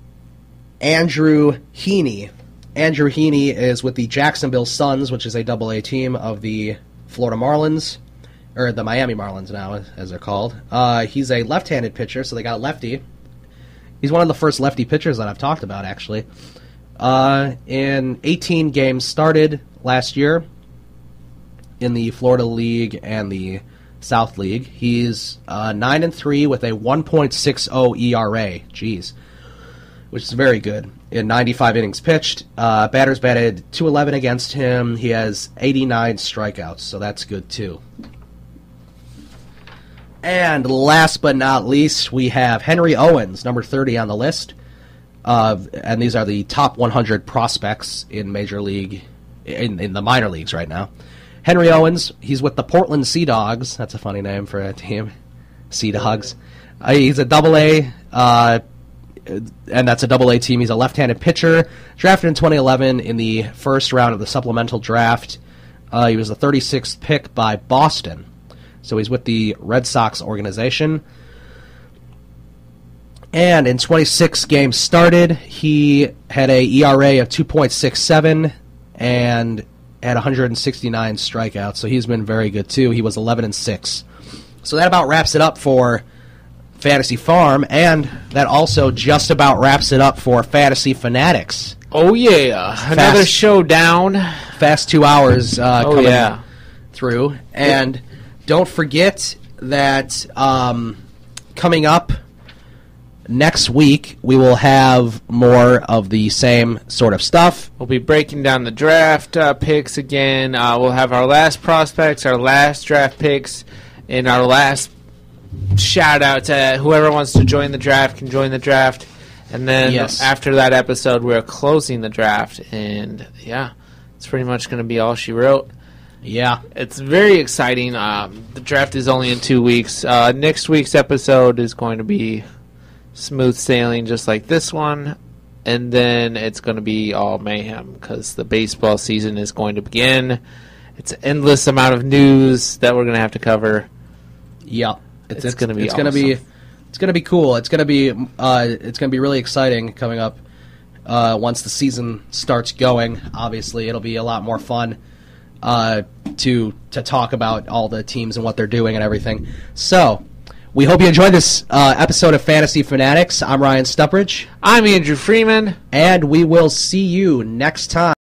Speaker 3: Andrew Heaney. Andrew Heaney is with the Jacksonville Suns, which is a Double-A team of the Florida Marlins, or the Miami Marlins now, as they're called. He's a left-handed pitcher, so they got a lefty. He's one of the first lefty pitchers that I've talked about, actually. In 18 games started last year in the Florida League and the South League. He's 9-3 with a 1.60 ERA. Jeez. Which is very good. In 95 innings pitched, batters batted .211 against him. He has 89 strikeouts, so that's good too. And last but not least, we have Henry Owens, number 30 on the list. And these are the top 100 prospects in Major League, in the minor leagues right now. Henry Owens, he's with the Portland Sea Dogs. That's a funny name for a team. Sea Dogs. He's a Double-A, and that's a Double-A team. He's a left-handed pitcher, drafted in 2011 in the first round of the supplemental draft. He was the 36th pick by Boston. So he's with the Red Sox organization. And in 26 games started, he had a ERA of 2.67 and had 169 strikeouts. So he's been very good too. He was 11-6. So that about wraps it up for Fantasy Farm, and that also just about wraps it up for Fantasy Fanatics.
Speaker 2: Oh yeah, another showdown.
Speaker 3: Fast 2 hours coming through. And don't forget that coming up next week, we will have more of the same sort of stuff.
Speaker 2: We'll be breaking down the draft picks again. We'll have our last prospects, our last draft picks, and our last shout-out to whoever wants to join the draft can join the draft. And then after that episode, we're closing the draft. And, yeah, it's pretty much going to be all she wrote.
Speaker 3: Yeah.
Speaker 2: It's very exciting. The draft is only in 2 weeks. Next week's episode is going to be smooth sailing just like this one, and then it's going to be all mayhem because the baseball season is going to begin. It's an endless amount of news that we're going to have to cover.
Speaker 3: Yeah, it's going to be
Speaker 2: awesome.
Speaker 3: It's going to be cool. It's going to be really exciting coming up once the season starts going. Obviously, it'll be a lot more fun to talk about all the teams and what they're doing and everything. So we hope you enjoyed this episode of Fantasy Fanatics. I'm Ryan Stuprich.
Speaker 2: I'm Andrew Freeman.
Speaker 3: And we will see you next time.